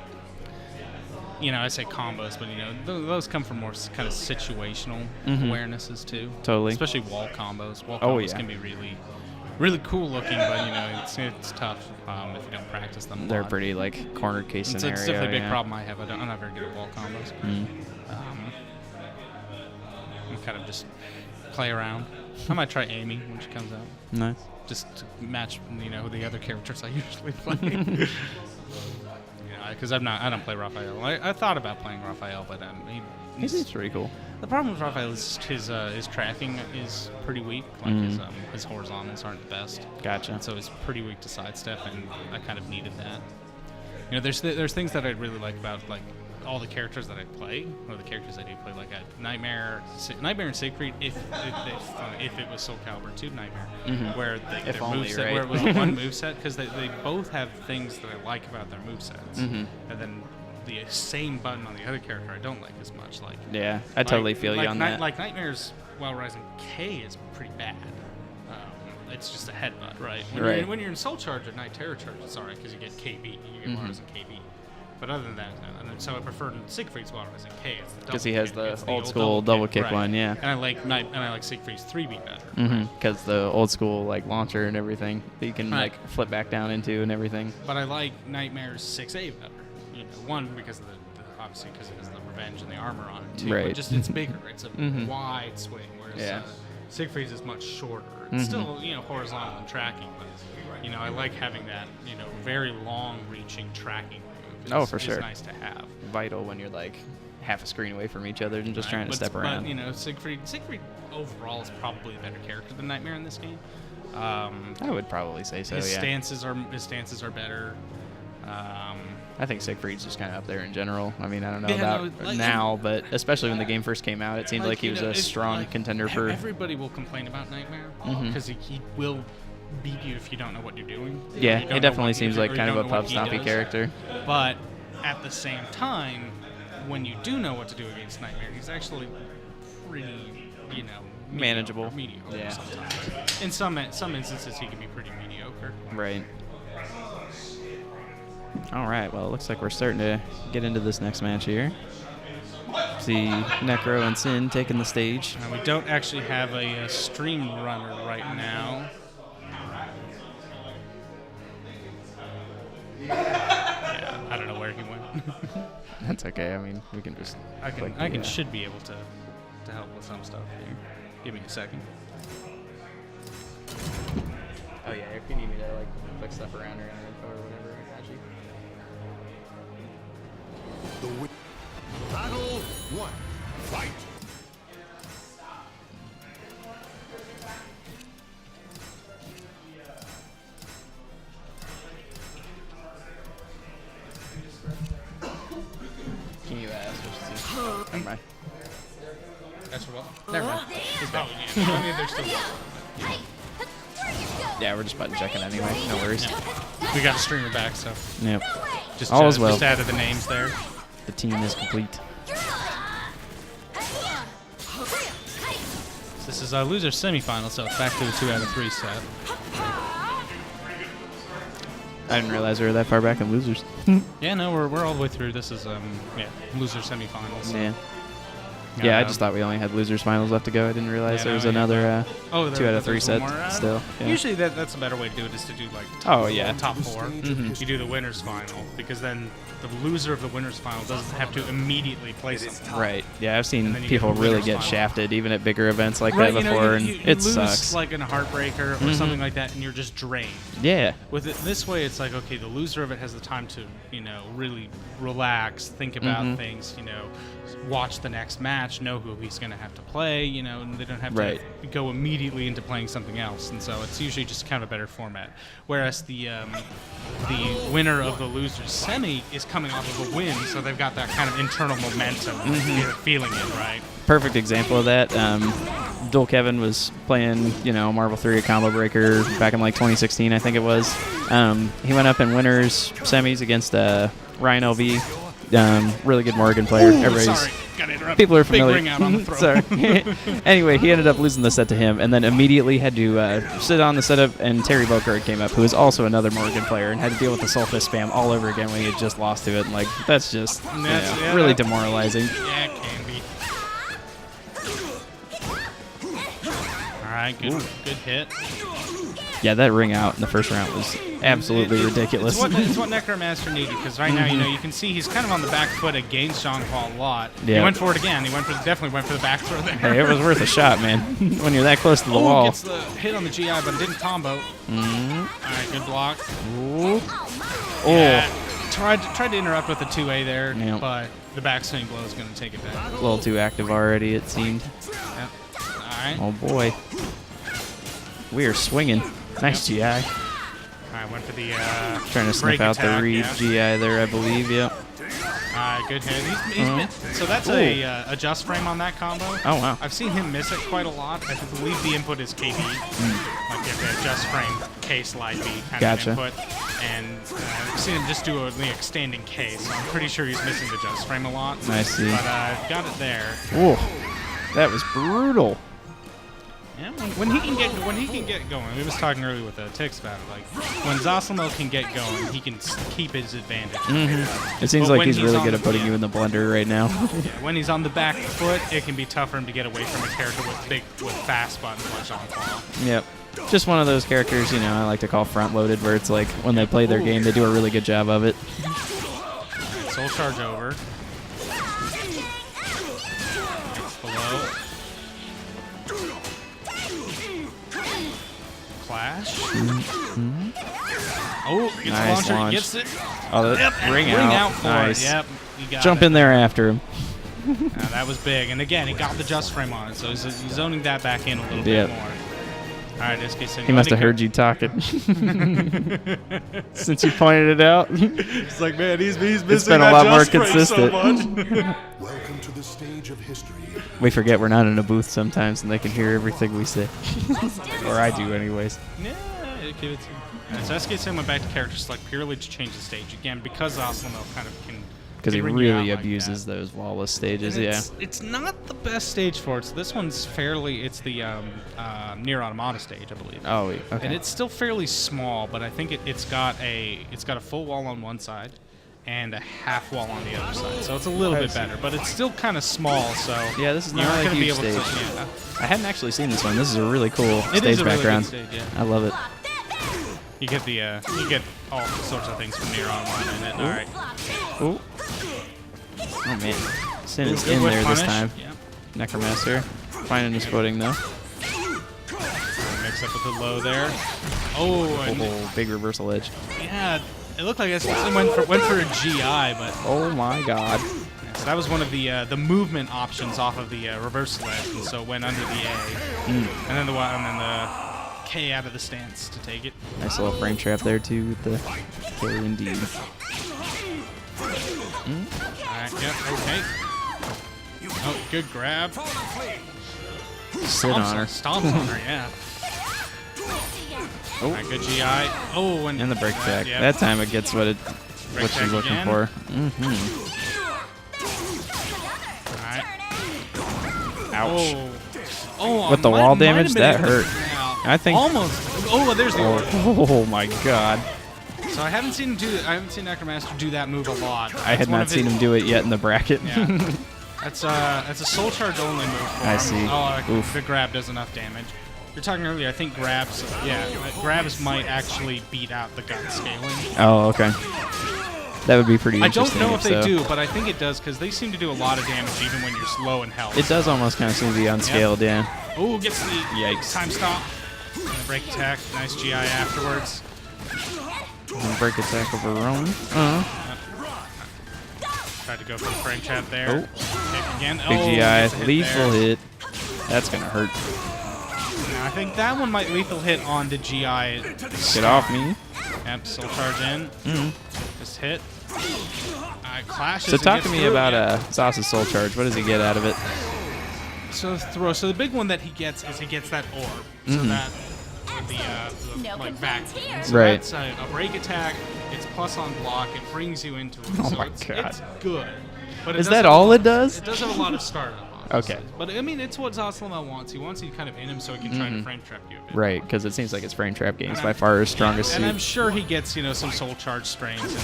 say combos, but those come from more kind of situational awarenesses too. Totally. Especially wall combos. Wall combos can be really cool looking, but it's tough if you don't practice them. They're pretty corner case scenario. It's definitely a big problem I have. I'm not very good at wall combos. I kind of just play around. I might try Amy when she comes out. Nice. Just to match the other characters I usually play. Because I don't play Raphael. I thought about playing Raphael, but he's pretty cool. The problem with Raphael is his tracking is pretty weak. His horizontals aren't the best. Gotcha. And so he's pretty weak to sidestep, and I kind of needed that. There's things that I really like about all the characters that I play, or the characters I do play, like Nightmare and Siegfried, if it was SoulCalibur 2 Nightmare, where their moveset, where it was one moveset, because they both have things that I like about their movesets, and then the same button on the other character I don't like as much. Yeah, I totally feel you on that. Like Nightmare's While Rising K is pretty bad. It's just a headbutt, right? When you're in Soul Charge or Night Terror Charge, it's alright because you get KB, you get While Rising KB. But other than that, so I prefer Siegfried's While Rising K. Because he has the old school double kick one, yeah. And I like Siegfried's 3B better. Because the old school launcher and everything that you can flip back down into and everything. But I like Nightmare's 6A better. One because of obviously because it has the revenge and the armor on it too. Right. But just it's bigger. It's a wide swing. Whereas Siegfried's is much shorter. It's still, you know, horizontal and tracking, but, you know, I like having that, you know, very long-reaching tracking move. Oh, for sure. It's nice to have. Vital when you're like half a screen away from each other and just trying to step around. But, you know, Siegfried overall is probably a better character than Nightmare in this game. I would probably say so, his yeah. Stances are better. I think Siegfried's just kind of up there in general. I mean, I don't know Yeah, about no, like, now, but especially when the game first came out, it seemed like he you was know, a strong like, contender for... Everybody will complain about Nightmare because he will beat you if you don't know what you're doing. Yeah, You don't it know definitely what seems he- like or you kind of don't a know what pub he stompy does. character. But at the same time, when you do know what to do against Nightmare, he's actually pretty, you know, Manageable. Mediocre Yeah. sometimes. In some instances, he can be pretty mediocre. Right. All right, well, it looks like we're starting to get into this next match here. See Necro and Sin taking the stage. We don't actually have a stream runner right now. Yeah, I don't know where he went. That's okay. I mean, we can just... should be able to help with some stuff here. Give me a second. Oh, yeah, if you need me to, like, fix stuff around or info or whatever, I got you. Battle 1. Fight. Can you switch to Sin? Never mind. That's what? Never mind. Oh, yeah. I mean, they're still... Yeah, we're just button checking anyway. No worries. We got a streamer back, so Yep. just All is well. just added the names there. The team is complete. This is a loser semifinal, so it's back to the 2 out of 3 set. I didn't realize we were that far back in losers. Yeah, no, we're all the way through. This is loser semifinals. So. Yeah. Yeah, I just thought we only had losers finals left to go. I didn't realize there was another 2 out of 3 sets still. Yeah. Usually that's a better way to do it, is to do like top 4. You do the winners final, because then the loser of the winners final doesn't have to immediately play something. Right. Yeah, I've seen then you people get the really winners get final. shafted even at bigger events like Right, that you know, before, you and it lose sucks. like in a heartbreaker or something like that, and you're just drained. Yeah. With it this way, it's like, okay, the loser of it has the time to, you know, really relax, think about things, you know, watch the next match, know who he's going to have to play, you know, and they don't have to go immediately into playing something else. And so it's usually just kind of a better format. Whereas the winner of the loser's semi is coming off of a win, so they've got that kind of internal momentum, feeling it, right? Perfect example of that. Dual Kevin was playing, you know, Marvel 3 a combo breaker back in like 2016, I think it was. He went up in winners semis against Ryan LV. Really good Morgan player. Sorry, gotta interrupt. People are Big familiar. ring out on the throat. Sorry. Anyway, he ended up losing the set to him, and then immediately had to sit on the setup, and Terry Bokard came up, who is also another Morgan player, and had to deal with the soul fist spam all over again when he had just lost to it. And like, that's just really demoralizing. Yeah, it can be. All right, good hit. Yeah, that ring out in the first round was absolutely ridiculous. It's what Necromaster needed, because right now, you know, you can see he's kind of on the back foot against Xianghua a lot. Yeah. He went for it again. He definitely went for the back throw there. Hey, it was worth a shot, man. When you're that close to the wall. Gets the hit on the GI, but didn't combo. All right, good block. Yeah, tried to interrupt with the 2A there, but the backswing blow is going to take it back. A little too active already, it seemed. Yep. All right. Oh, boy. We are swinging. Nice GI. All right, went for the trying to sniff break out attack, the Reed GI there, I believe. Yep. All right, good hit. So that's a adjust frame on that combo. Oh, wow. I've seen him miss it quite a lot. I believe the input is KB. Like if the adjust frame K slide B kind of input. And I've seen him just do the extending K, so I'm pretty sure he's missing the adjust frame a lot. I see. But got it there. Oh, that was brutal. Yeah, when he can get going. We was talking earlier with Tix about it. Like when Zasalamel can get going, he can keep his advantage. It seems like he's really good at putting you in the blender right now. When he's on the back foot, it can be tough for him to get away from a character with fast buttons like Xianghua. Yep. Just one of those characters, you know, I like to call front-loaded, where it's like when they play their game, they do a really good job of it. Soul charge over. Below. Clash. Oh, gets Nice a launcher. launch. Gets it. Oh, Yep, ring ring out. out for Nice. it. Yep, you got Jump it. in there after him. That was big. And again, he got the just frame on it, so he's zoning that back in a little Yep. bit more. All right, SK-Cin. He must have heard you talking. Since you pointed it out. It's like, man, he's missing It's been a that lot more just frame consistent. so much. Welcome to the stage of history. We forget we're not in a booth sometimes, and they can hear everything we say. Or I do, anyways. Yeah, give it to him. So SK-Cin went back to character select purely to change the stage again because Zasalamel kind of can. Because he ring you really out like abuses that. those wall-less stages, And yeah. It's not the best stage for it. So this one's fairly. It's the Nier Automata stage, I believe. Oh, okay. And it's still fairly small, but I think it's got a full wall on one side and a half wall on the other side. So it's a little bit better, but it's still kind of small. So yeah, this is you not aren't a gonna be huge able stage. to. Yeah. I hadn't actually seen this one. This is a really cool It stage is a really background. good stage, yeah. I love it. You get the you get all sorts of things from Nier Automata in it. All right. Ooh. Oh man, Sin is Good in with there this punish. time. Yep. Necromaster finding his footing though. Mix up with the low there. Oh, and Oh, big reversal edge. yeah, it looked like SK-Cin went for a GI, but Oh my god. so that was one of the movement options off of the reversal edge, and so it went under the A, and then the K out of the stance to take it. Nice little frame trap there too with the K indeed. Alright, yep, okay. Oh, good grab. Sit on her. Stomps on her, yeah. Oh. Alright, good GI. Oh, and And the break attack. yep. That time it gets what Break she's attack looking again. for. Alright. Ouch. Oh, With the might- wall might have damage, been that able to- hurt. yeah. I think. Almost. Oh, there's the orb. Oh my god. So I haven't seen Necromaster do that move a lot. I had not seen him do it yet in the bracket. Yeah. That's a soul charge only move for I him. see. Oh, Oof. the grab does enough damage. You're talking earlier, I think grabs, grabs might actually beat out the gun scaling. Oh, okay. That would be pretty I interesting. don't know if they so. do, but I think it does because they seem to do a lot of damage even when you're low in health. It does almost kind of seem to be unscaled, yeah. Oh, gets the Yikes. time stop. And the break attack. Nice GI afterwards. And break attack over Roman. Tried to go for the frame trap there. Oh. Kick again. Big Oh, GI, gets a hit lethal there. hit. That's gonna hurt. I think that one might lethal hit on the GI. Get off me. Yep, soul charge in. Just hit. Clashes. So and talk gets to me through. about Sauce's soul charge. What does he get out of it? So throw. So the big one that he gets is he gets that orb. So that the like back. So Right. That's a break attack. It's plus on block. It brings you into it. Oh so my it's, God. It's good. But Is that all it does? It does have a lot of startup. Honestly. Okay. But I mean, it's what Zasalamel wants. He wants you kind of in him so he can try to frame trap you a bit. Right, because it seems like his frame trap game is by far his strongest And I'm suit. sure he gets some soul charge strains, and,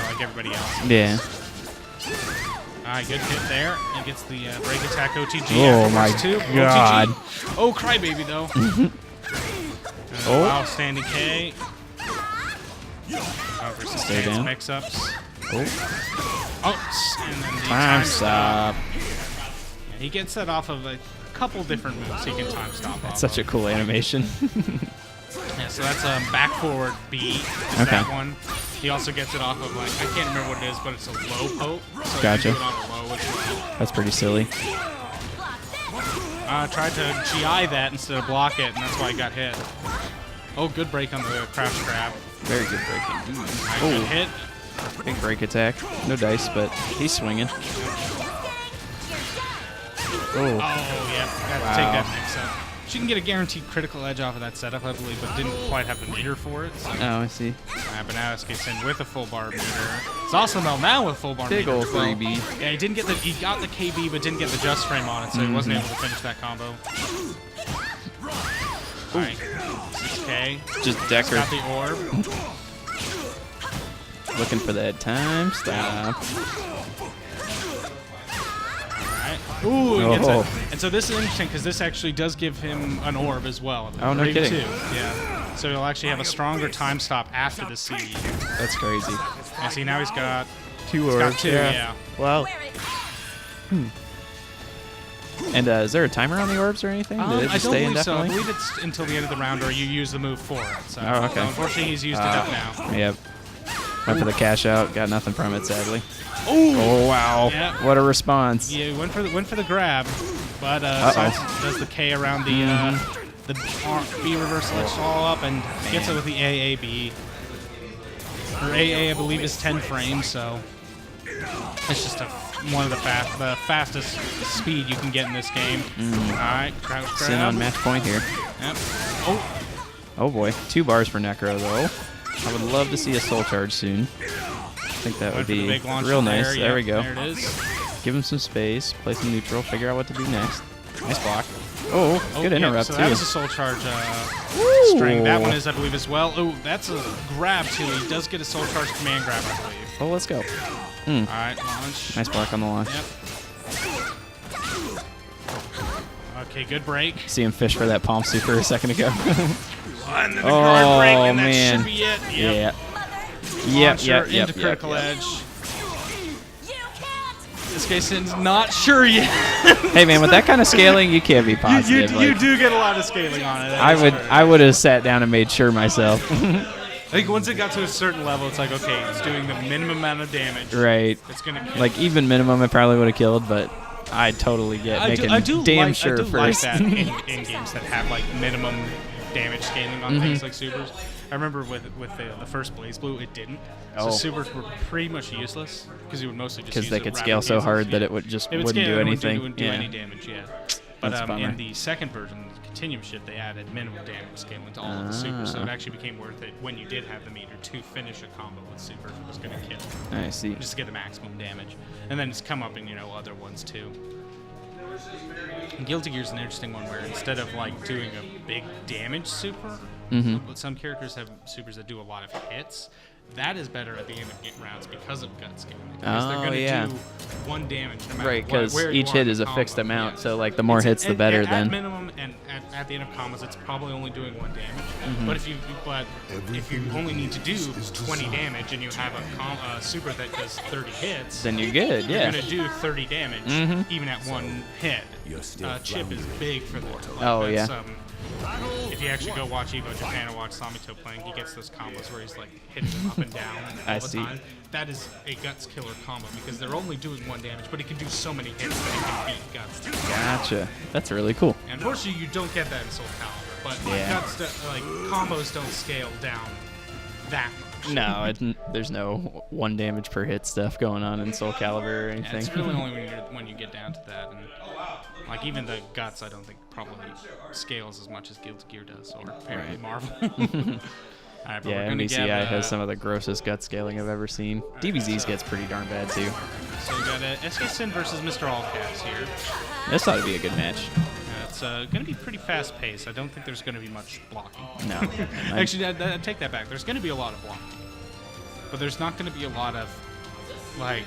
like everybody else. Yeah. Alright, good hit there. And gets the break attack OTG. Oh afterwards, my too. God. OTG. Oh, crybaby though. Oh. Wow, standing K. Versus Stay K's down. mix-ups. Oh. Oh, and then the Time stop. Yeah, he gets that off of a couple different moves he can time stop off Such a of. cool animation. Yeah, so that's a back forward B. Is Okay. that one. He also gets it off of like I can't remember what it is, but it's a low poke. So Gotcha. You do it on a low as well. That's pretty silly. Tried to GI that instead of block it, and that's why I got hit. Oh, good break on the crouch grab. Very good breaking. Good hit. Big break attack. No dice, but he's swinging. Oh, yeah. Got to take that mix up. She can get a guaranteed critical edge off of that setup, I believe, but didn't quite have the meter for it. So. Oh, I see. But now SK-Cin with a full bar meter. Zasalamel now with full bar Big meter. ol' as well. 3B. Yeah, he got the KB, but didn't get the just frame on it, so he wasn't able to finish that combo. Alright, 6K. Just Decker Got the orb. looking for that time stop. Alright. Ooh, he gets Oh. it. And so this is interesting because this actually does give him an orb as well. Oh, no Or even kidding. two. Yeah. So he'll actually have a stronger time stop after the C. That's crazy. And see, now he's got Two he's got orbs. two, yeah. Wow. And is there a timer on the orbs or anything? Did it I just don't stay believe so. I indefinitely? believe it's until the end of the round, or you use the move for it. So, Oh, okay. so unfortunately, he's used it up now. Yep. Went for the cash out. Got nothing from it, sadly. Oh wow! Yeah. What a response! Yeah, went for the grab, but Sides does the K around the B reversal edge all up and gets it with the AAB. Her AA, I believe, is 10 frames, so it's just one of the fastest speed you can get in this game. All right, crouch grab. Sin on match point here. Yep. Oh boy, 2 bars for Necro though. I would love to see a soul charge soon. I think that would be real nice. There we go. There it is. Give him some space, play some neutral, figure out what to do next. Nice block. Oh, good interrupt so too. that was a soul charge string. That one is, I believe, as well. Oh, that's a grab too. He does get a soul charge command grab, I believe. Oh, let's go. All right, launch. Nice block on the launch. Yep. Okay, good break. See him fish for that palm super a second ago. And then the guard break, and that man. should be it. Yep. Yep. Into critical edge. SK-Cin's not sure yet. Hey man, with that kind of scaling, you can't be positive. You do get a lot of scaling on it. I would have sat down and made sure myself. I think once it got to a certain level, it's like, okay, it's doing the minimum amount of damage. Right. It's gonna kill. Like even minimum, it probably would have killed, but I totally get making damn sure I do first. like that in games that have like minimum damage scaling on things like supers. I remember with the first Blaze Blue, it didn't. So supers were pretty much useless because you would mostly just use they could scale so hard that it would wouldn't do anything. It wouldn't do any damage, yeah. But That's a bummer. in the second version, the Continuum ship, they added minimum damage scaling to all of the supers, so it actually became worth it when you did have the meter to finish a combo with supers that was going to kill. I see. Just to get the maximum damage. And then it's come up in, other ones too. And Guilty Gear's an interesting one where instead of like doing a big damage super, but some characters have supers that do a lot of hits. That is better at the end of rounds because of gut scaling. Because they're going to do 1 damage no matter right, because where each you hit are is in a the fixed combo. amount, Yeah. so like the more hits, the better. At Then minimum and at the end of combos, it's probably only doing 1 damage. But if you only need to do 20 damage and you have a super that does 30 hits, then you're good. you're Yeah. going to do 30 damage even at 1 hit. Chip is big for that. Like that's, if you actually go watch Evo Japan and watch Samito playing, he gets those combos where he's like hitting them up and down all the time. That is a Guts killer combo because they're only doing 1 damage, but he can do so many hits that he can beat Guts. Gotcha. That's really cool. And unfortunately, you don't get that in SoulCalibur, but Guts, combos don't scale down that much. No, there's no 1 damage per hit stuff going on in SoulCalibur or anything. It's really only when you get down to that. And like even the Guts, I don't think probably scales as much as Guilty Gear does, or apparently Marvel. All right, but we're gonna MBCI get, has some of the grossest gut scaling I've ever seen. DBZ's gets pretty darn bad too. So we got SK-Cin versus MRALLCAPS here. This ought to be a good match. It's going to be pretty fast paced. I don't think there's going to be much blocking. No. Actually, I take that back. There's going to be a lot of blocking, but there's not going to be a lot of like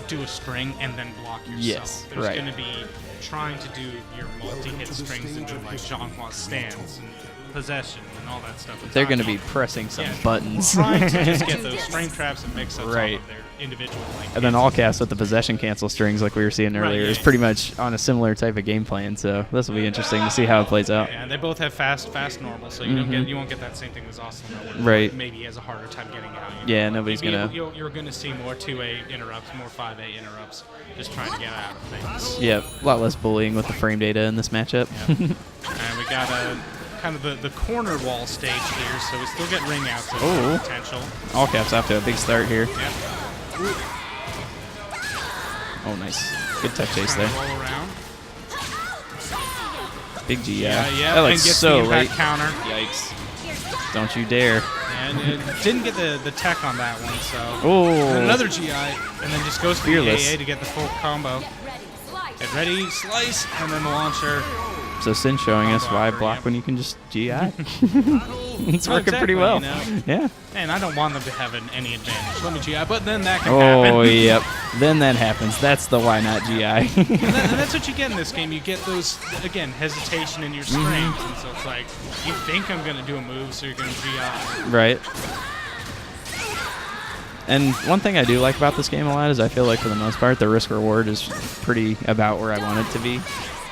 do a string and then block yourself. Yes, there's right. going to be trying to do your multi-hit strings and do like Xianghua stance and possession and all that stuff. They're going to be pressing some buttons. Trying to just get those frame traps and mix ups Right. off of their individual like And then all cast with the possession cancel strings like we were seeing earlier is pretty much on a similar type of game plan. So this will be interesting to see how it plays out. Yeah, they both have fast normal, so you won't get that same thing as Zasalamel, Right. Maybe he has a harder time getting out. Yeah, nobody's gonna. You're gonna see more 2A interrupts, more 5A interrupts, just trying to get out of things. Yeah, a lot less bullying with the frame data in this matchup. Yeah. And we got kind of the corner wall stage here, so we still get ring outs of potential. All caps off to a big start here. Yep. Oh, nice. Good tech chase there. Roll around. Big G, Yeah. That looks and gets so the impact late. counter. Yikes. Don't you dare. And it didn't get the tech on that one, so. Oh. And another GI, and then just goes for Fearless. the AA to get the full combo. Get ready, slice, and then the launcher. So Sin showing us why block when you can just GI. It's working pretty well. Yeah. And I don't want them to have any advantage. Let me GI, but then that can happen. Oh, yep. Then that happens. That's the why not GI. and that's what you get in this game. You get those, again, hesitation in your strings. And so it's like, you think I'm going to do a move, so you're going to GI. Right. And one thing I do like about this game a lot is I feel like for the most part the risk reward is pretty about where I want it to be.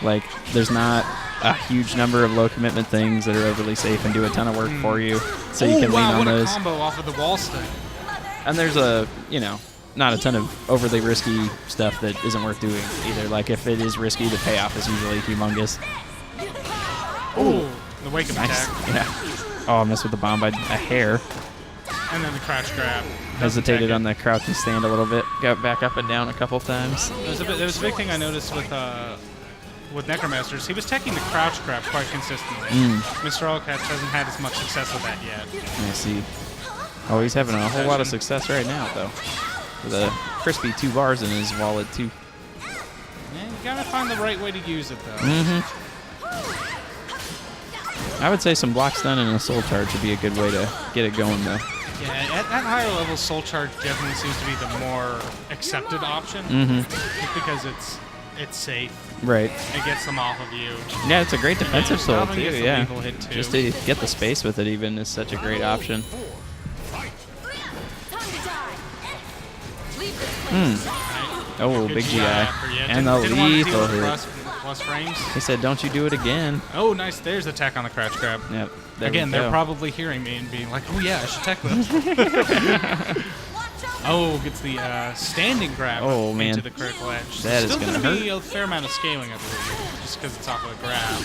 Like, there's not a huge number of low commitment things that are overly safe and do a ton of work for you, so you can lean on what those. A combo off of the wall stick. And there's not a ton of overly risky stuff that isn't worth doing either. Like, if it is risky, the payoff is usually humongous. Ooh, the wake up attack. Yeah. Oh, I missed with the bomb by a hair. And then the crouch grab. Hesitated on the crouch and stand a little bit. Got back up and down a couple times. There was a big thing I noticed with Necromasters. He was taking the crouch grab quite consistently. Mr. MRALLCAPS hasn't had as much success with that yet. I see. Oh, he's having a whole lot of success right now, though. With a crispy 2 bars in his wallet, too. Yeah, you gotta find the right way to use it, though. I would say some block stun and a soul charge would be a good way to get it going, though. Yeah, at higher levels, soul charge definitely seems to be the more accepted option. Just because it's safe. Right. It gets them off of you. Yeah, it's a great defensive soul, too. Yeah. Hit too. Just to get the space with it, even, is such a great option. Oh, big GI. And the lethal hit. Plus frames. He said, don't you do it again. Oh, nice. There's the tech on the crouch grab. Yep. Again, they're probably hearing me and being like, oh, yeah, I should tech them. Oh, gets the standing grab into the critical edge. That is still going to hurt. be a fair amount of scaling, I believe, just because it's off of a grab.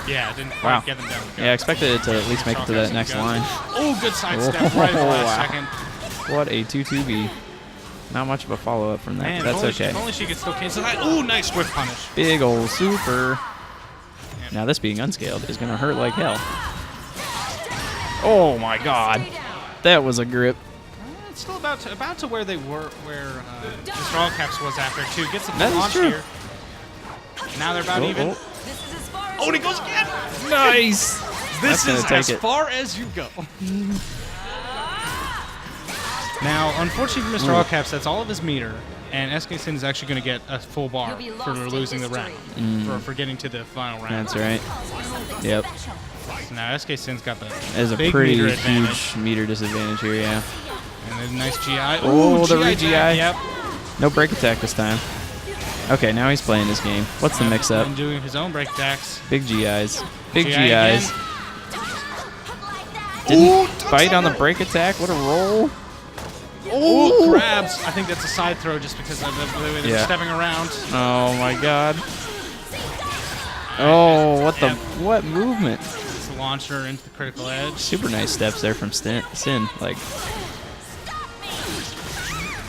Yeah, it didn't quite get them down. Yeah, I expected it to at least make it to that next line. Oh, good sidestep right at the last second. What a 2-2-B. Not much of a follow-up from that, Man, but that's okay. If only she could still cancel that. Oh, nice whip punish. Big old super. Now this being unscaled is going to hurt like hell. Oh my god. That was a grip. It's still about to where they were, where Mr. MRALLCAPS was after, too. Gets a That is launch true. here. Now they're about even. Oh, and he goes again. nice. This is as it. far as you go. Now, unfortunately for Mr. MRALLCAPS, that's all of his meter, and SK-Cin is actually going to get a full bar for losing the round, for getting to the final round. That's right. Yep. So now SK-Cin's got the There's a big pretty meter huge advantage. meter disadvantage here, yeah. And then nice GI. Oh, the GI re-GI. Yep. No break attack this time. Okay, now he's playing this game. What's the mix-up? And doing his own break attacks. Big GIs. Big GI GIs. Didn't bite on the break attack. What a roll. Oh, grabs. I think that's a side throw just because of the way they're stepping around. Oh my god. Oh, what movement? It's the launcher into the critical edge. Super nice steps there from Sin. Like,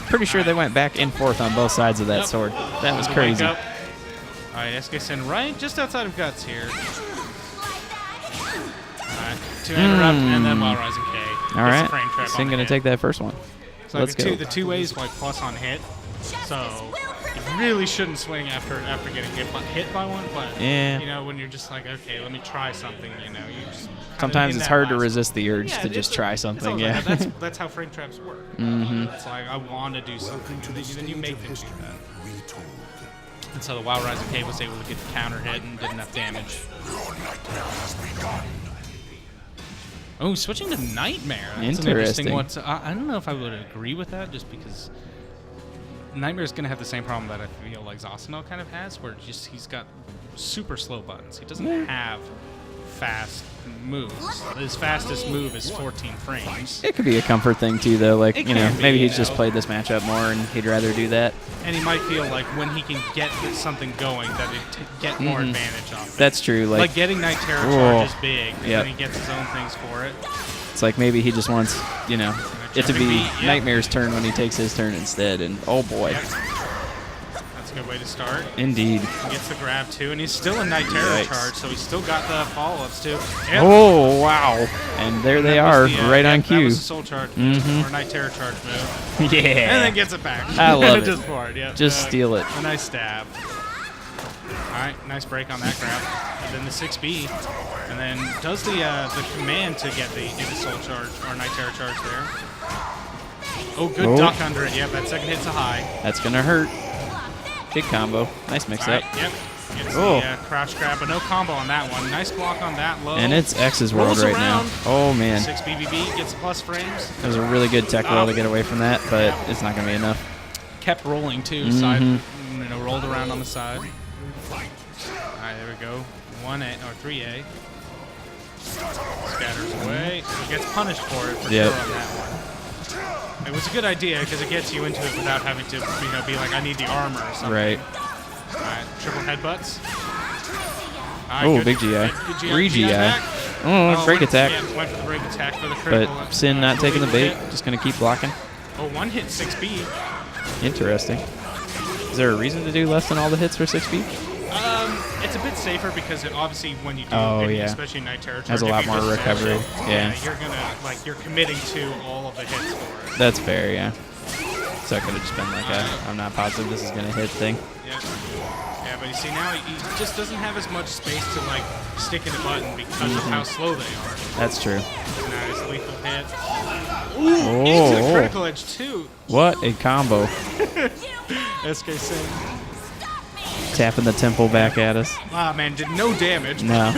pretty sure they went back and forth on both sides of that sword. That was crazy. All right, SK-Cin right just outside of guts here. All right, to interrupt and then while rising K. All right, Sin gonna take that first one. So Let's go. The two ways like plus on hit. So you really shouldn't swing after getting hit by one, but yeah. you know, when you're just like, okay, let me try something, you know, you just sometimes it's hard to resist the urge to just try something. Yeah. Like that's how frame traps work. It's like I want to do something, and then you make them do that. And so the Wild Rising K was able to get the counter hit and did enough damage. Oh, switching to Nightmare. That's an interesting one. I don't know if I would agree with that, just because Nightmare is going to have the same problem that I feel like Zasalamel kind of has, where he's got super slow buttons. He doesn't have fast moves. His fastest move is 14 frames. It could be a comfort thing too, though. Like, It you know, can be, maybe he's you just know. played this matchup more and he'd rather do that. And he might feel like when he can get something going, that it get more advantage off it. That's true. Like getting Night Terror charge is big, and then he gets his own things for it. It's like maybe he just wants, you know, it to be Nightmare's turn when he takes his turn instead. And oh boy. That's a good way to start. Indeed. He gets the grab too, and he's still in Night Terror charge, so he's still got the follow-ups too. Yep. Oh, wow. And there they are, right on cue. That was a Soul Charge move, or Night Terror charge move. Yeah. And then gets it back. I love it. Just for it, yeah. Just steal it. A nice stab. All right, nice break on that grab. And then the 6B. And then does the command to get the Soul Charge, or Night Terror charge there. Oh, good duck under it. Yep, that second hit's a high. That's going to hurt. Big combo. Nice mix-up. Right, yep. Gets the crouch grab, but no combo on that one. Nice block on that low. And it's X's world right now. Oh, man. 6 BBB gets plus frames. That was a really good tech roll to get away from that, but it's not going to be enough. Kept rolling, too. Side, rolled around on the side. right, there we go. 1A or 3A. Scatters away. He gets punished for it for sure on that one. It was a good idea because it gets you into it without having to, be like, I need the armor or something. Right. All right, triple headbutts. Oh, big GI. Re-GI. Oh, break attack. Yeah, went for the break attack for the critical. But Sin not taking the bait, just going to keep blocking. Oh, one hit 6B. Interesting. Is there a reason to do less than all the hits for 6B? It's a bit safer because obviously when you do, especially in night territory, has a lot more recovery. Yeah. You're gonna you're committing to all of the hits for it. That's fair, yeah. So I could have just been like, I'm not positive this is gonna hit thing. Yeah. Yeah, but you see now he just doesn't have as much space to like stick in a button because of how slow they are. That's true. Nice lethal hit. Ooh, into the critical edge too. What a combo! SK-Cin. Tapping the temple back at us. Ah man, did no damage. No,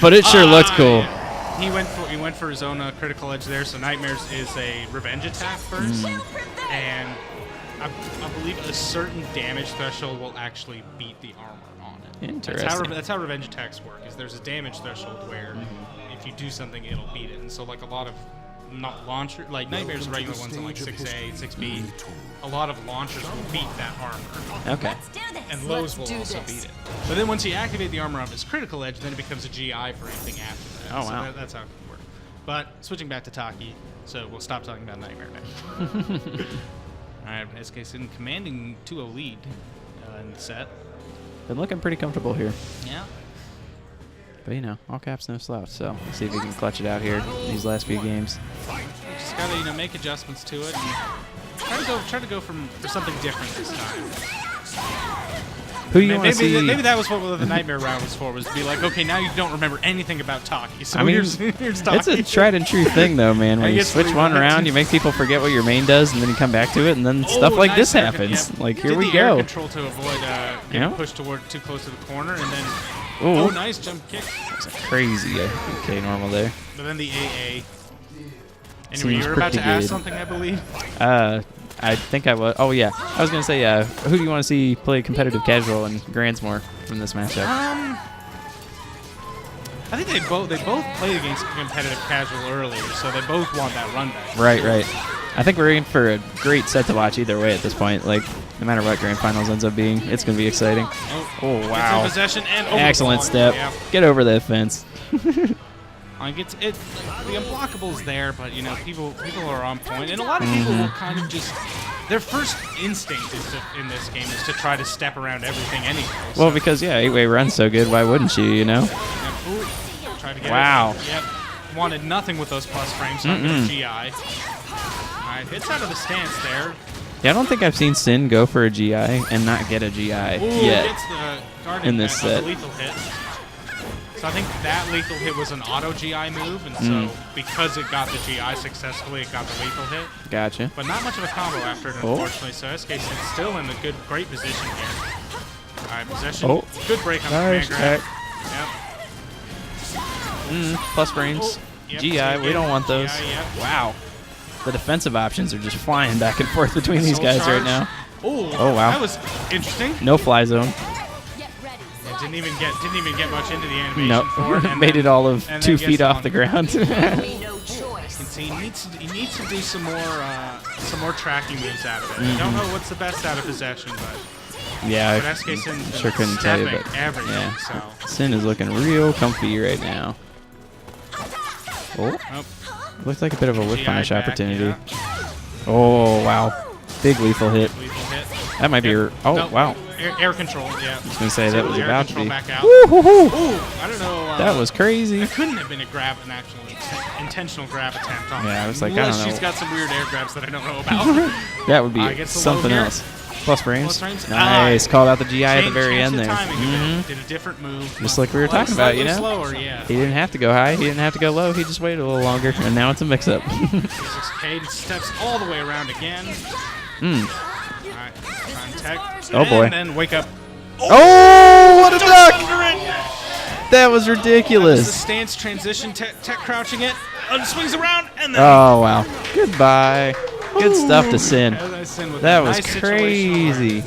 but it sure looks cool. Yeah. He went for his own critical edge there. So Nightmares is a revenge attack first, and I believe a certain damage threshold will actually beat the armor on it. Interesting. That's how revenge attacks work. Is there's a damage threshold where if you do something, it'll beat it. And so like a lot of not launcher, like Nightmares regular ones on like 6A, 6B, a lot of launchers will beat that armor. Okay. And lows will also beat it. But then once you activate the armor of his critical edge, then it becomes a GI for anything after that. Oh, wow. So that's how it can work. But switching back to Taki, so we'll stop talking about Nightmare now. Alright, SK-Cin commanding 2-0 lead in the set. Been looking pretty comfortable here. Yeah. But all caps, no slouch. So let's see if he can clutch it out here in these last few games. Just gotta make adjustments to it. And try to go for something different this time. Who do you want to see? Maybe that was what the Nightmare round was for, was to be like, okay, now you don't remember anything about Taki. So here's Taki. It's a tried and true thing, though, man. When you switch one around, you make people forget what your main does, and then you come back to it, and then stuff like this happens. Yeah. Like, here we Air go. control to avoid getting pushed too close to the corner, and then nice jump kick. That's crazy. Okay, normal there. But then the AA. Anyway, you were about to ask something, I believe. I think I was. Oh yeah, I was gonna say, who do you want to see play competitive casual and Grands more from this matchup? I think they both played against competitive casual earlier, so they both want that run back. Right. I think we're in for a great set to watch either way at this point. Like, no matter what Grand Finals ends up being, it's gonna be exciting. Oh wow! Possession and excellent step. Yeah. Get over that fence. Like the unblockable's there, but people are on point, and a lot of people will kind of just their first instinct is in this game is to try to step around everything anyway. Well, because 8-way runs so good, why wouldn't you? Try to get wow. It. Yep. Wanted nothing with those plus frames, so I'm going to GI. Alright, hits out of the stance there. Yeah, I don't think I've seen Sin go for a GI and not get a GI yet gets the in this set. Lethal hit. So I think that lethal hit was an auto GI move, and so because it got the GI successfully, it got the lethal hit. Gotcha. But not much of a combo after it, unfortunately. So SK-Cin still in a great position here. Alright, possession. Good break on the command grab. Yep. Plus frames. Yep, GI, so we don't want those. GI, yep. Wow. The defensive options are just flying back and forth between these guys right now. Oh wow. That was interesting. No fly zone. Didn't even get much into the animation for it. Made it all of 2 feet off the ground. You can see he needs to do some more tracking moves out of it. I don't know what's the best out of possession, but yeah, but SK-Cin sure couldn't tell you, but everything. So Sin is looking real comfy right now. Looks like a bit of a whip punish opportunity. Yeah. Oh wow, big lethal hit. That might be. Wow. Air control, yeah. I was going to say, that was about to be. Back out. Ooh, I don't know. That was crazy. It couldn't have been an actual intentional grab attempt on I was like, I unless don't know. she's got some weird air grabs that I don't know about. That would be something else. Plus frames. Nice. Called out the GI at the very end there. Did a different move. Just like we were talking about, Slower, yeah. He didn't have to go high. He didn't have to go low. He just waited a little longer, and now it's a mix-up. Cade steps all the way around again. Alright, try and tech. Oh boy. And then wake up. Oh, what a duck! That was ridiculous. The stance transition, tech crouching it, swings around, and then. Oh wow! Goodbye. Good stuff to Sin. That was crazy.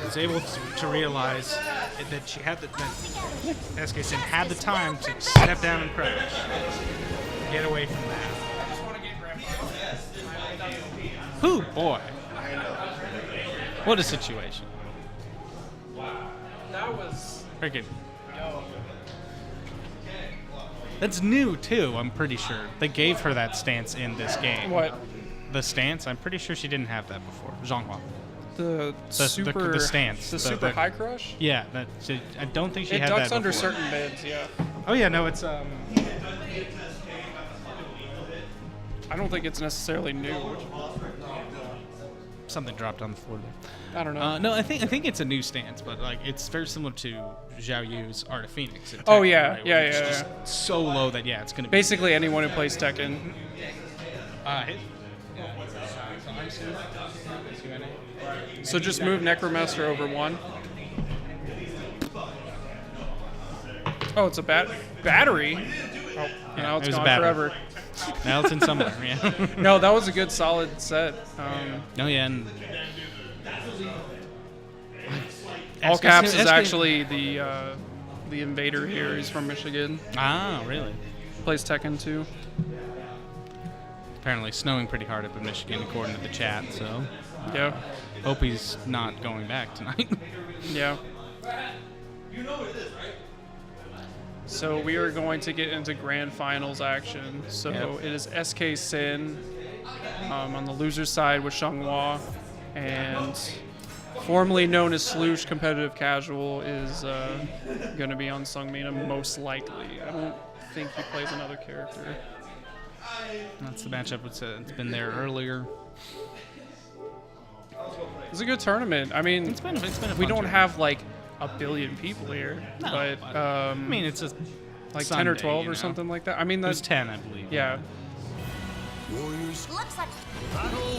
was able to realize that she had that SK-Cin had the time to step down and crouch, get away from that. Whew, boy. What a situation. That was. Freaking. That's new, too, I'm pretty sure. They gave her that stance in this game. What? The stance? I'm pretty sure she didn't have that before. Xianghua. The super. The stance. The super high crush? Yeah, I don't think she it had that before. It ducks under certain mids, yeah. Oh, yeah, no, it's. I don't think it's necessarily new. Something dropped on the floor there. I don't know. No, I think it's a new stance, but like it's very similar to Zhao Yu's Art of Phoenix. Oh yeah, right, yeah. It's just so low that it's gonna be basically anyone who plays Tekken. So just move Necromaster over 1. Oh, it's a battery. Oh, now it's gone forever. Now it's in somewhere. Yeah. No, that was a good solid set. Oh yeah. And All Caps is actually the invader here. He's from Michigan. Ah, really? Plays Tekken too. Apparently snowing pretty hard up in Michigan, according to the chat. So yeah. Hope he's not going back tonight. Yeah. You know what it is, right? So we are going to get into grand finals action. So it is SK-Cin on the loser's side with Xianghua, and formerly known as Sloosh Competitive Casual is going to be on SeongMina most likely. I don't think he plays another character. That's the matchup. It's been there earlier. It's a good tournament. I mean, it's been a fun we don't tournament. have like a billion people here, but I mean, it's a like Sunday, 10 or 12 you or know? something like that. I mean, It was that's 10, I believe. yeah. Warriors.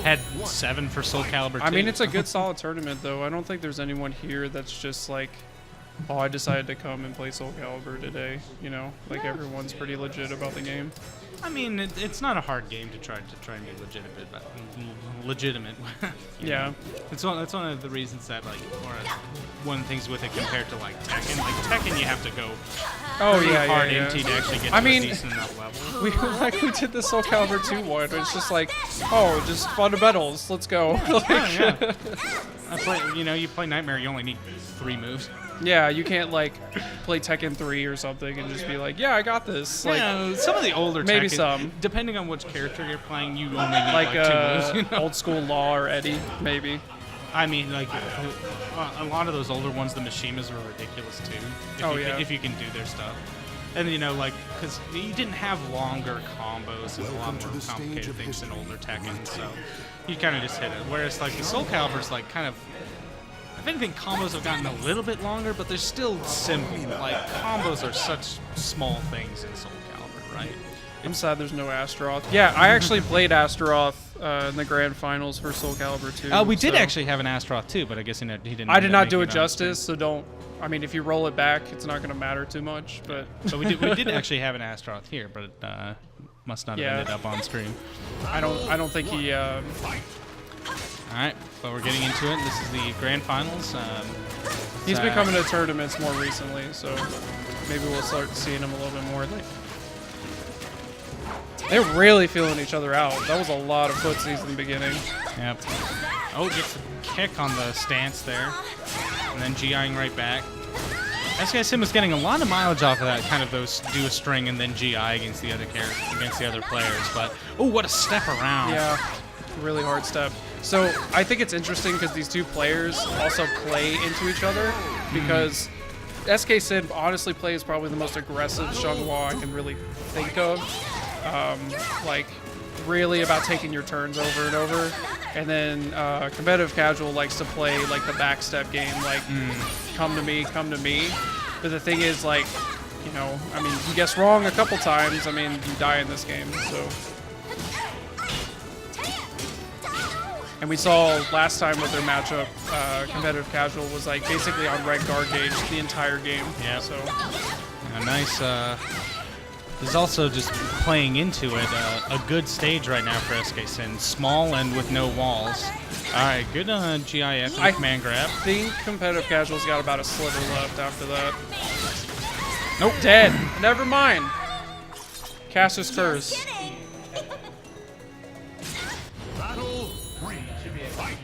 Had 7 for SoulCalibur. I mean, it's a good solid tournament though. I don't think there's anyone here that's just like, oh, I decided to come and play SoulCalibur today. You know, like everyone's pretty legit about the game. I mean, it's not a hard game to try and be legitimate. Yeah. It's one of the reasons that one of the things with it compared to like Tekken. Like Tekken, you have to go hard into to actually get to a decent enough level. We did the SoulCalibur 2 one. It's just like, oh, just fundamentals. Let's go. Yeah. You play Nightmare, you only need 3 moves. Yeah, you can't like play Tekken 3 or something and just be like, yeah, I got this. Like some of the older maybe Tekken, some. Depending on which character you're playing, you only need like 2 moves. Old school Law or Eddie, maybe. I mean, like a lot of those older ones, the Mishimas were ridiculous too. If you can do their stuff. And because you didn't have longer combos and a lot more complicated things in older Tekken, so you kind of just hit it. Whereas like the SoulCalibur's like kind of, if anything, combos have gotten a little bit longer, but they're still simple. Like combos are such small things in SoulCalibur, right? I'm sad there's no Astaroth. Yeah, I actually played Astaroth in the grand finals for SoulCalibur 2. We did actually have an Astaroth too, but I guess he didn't. I did not do it justice, so don't. I mean, if you roll it back, it's not going to matter too much. But so we did actually have an Astaroth here, but it must not have ended up on stream. I don't think he. All right, but we're getting into it. This is the grand finals. He's been coming to tournaments more recently, so maybe we'll start seeing him a little bit more. They're really feeling each other out. That was a lot of footsies in the beginning. Yep. Oh, gets a kick on the stance there, and then GIing right back. SK-Cin was getting a lot of mileage off of that, kind of those do a string and then GI against the other players. But oh, what a step around! Yeah, really hard step. So I think it's interesting because these two players also play into each other, because SK-Cin honestly plays probably the most aggressive Xianghua I can really think of. Like really about taking your turns over and over, and then Competitive Casual likes to play like the backstep game, like come to me. But the thing is, like, you know, I mean, you guess wrong a couple times, I mean, you die in this game. So, and we saw last time with their matchup, Competitive Casual was like basically on red guard gauge the entire game. Yeah. So a nice There's also just playing into it a good stage right now for SK-Cin. Small and with no walls. All right, good GIF and command grab. I think competitive casual's got about a sliver left after that. Nope, dead. Never mind. Caster's Curse. Battle 3. Fight.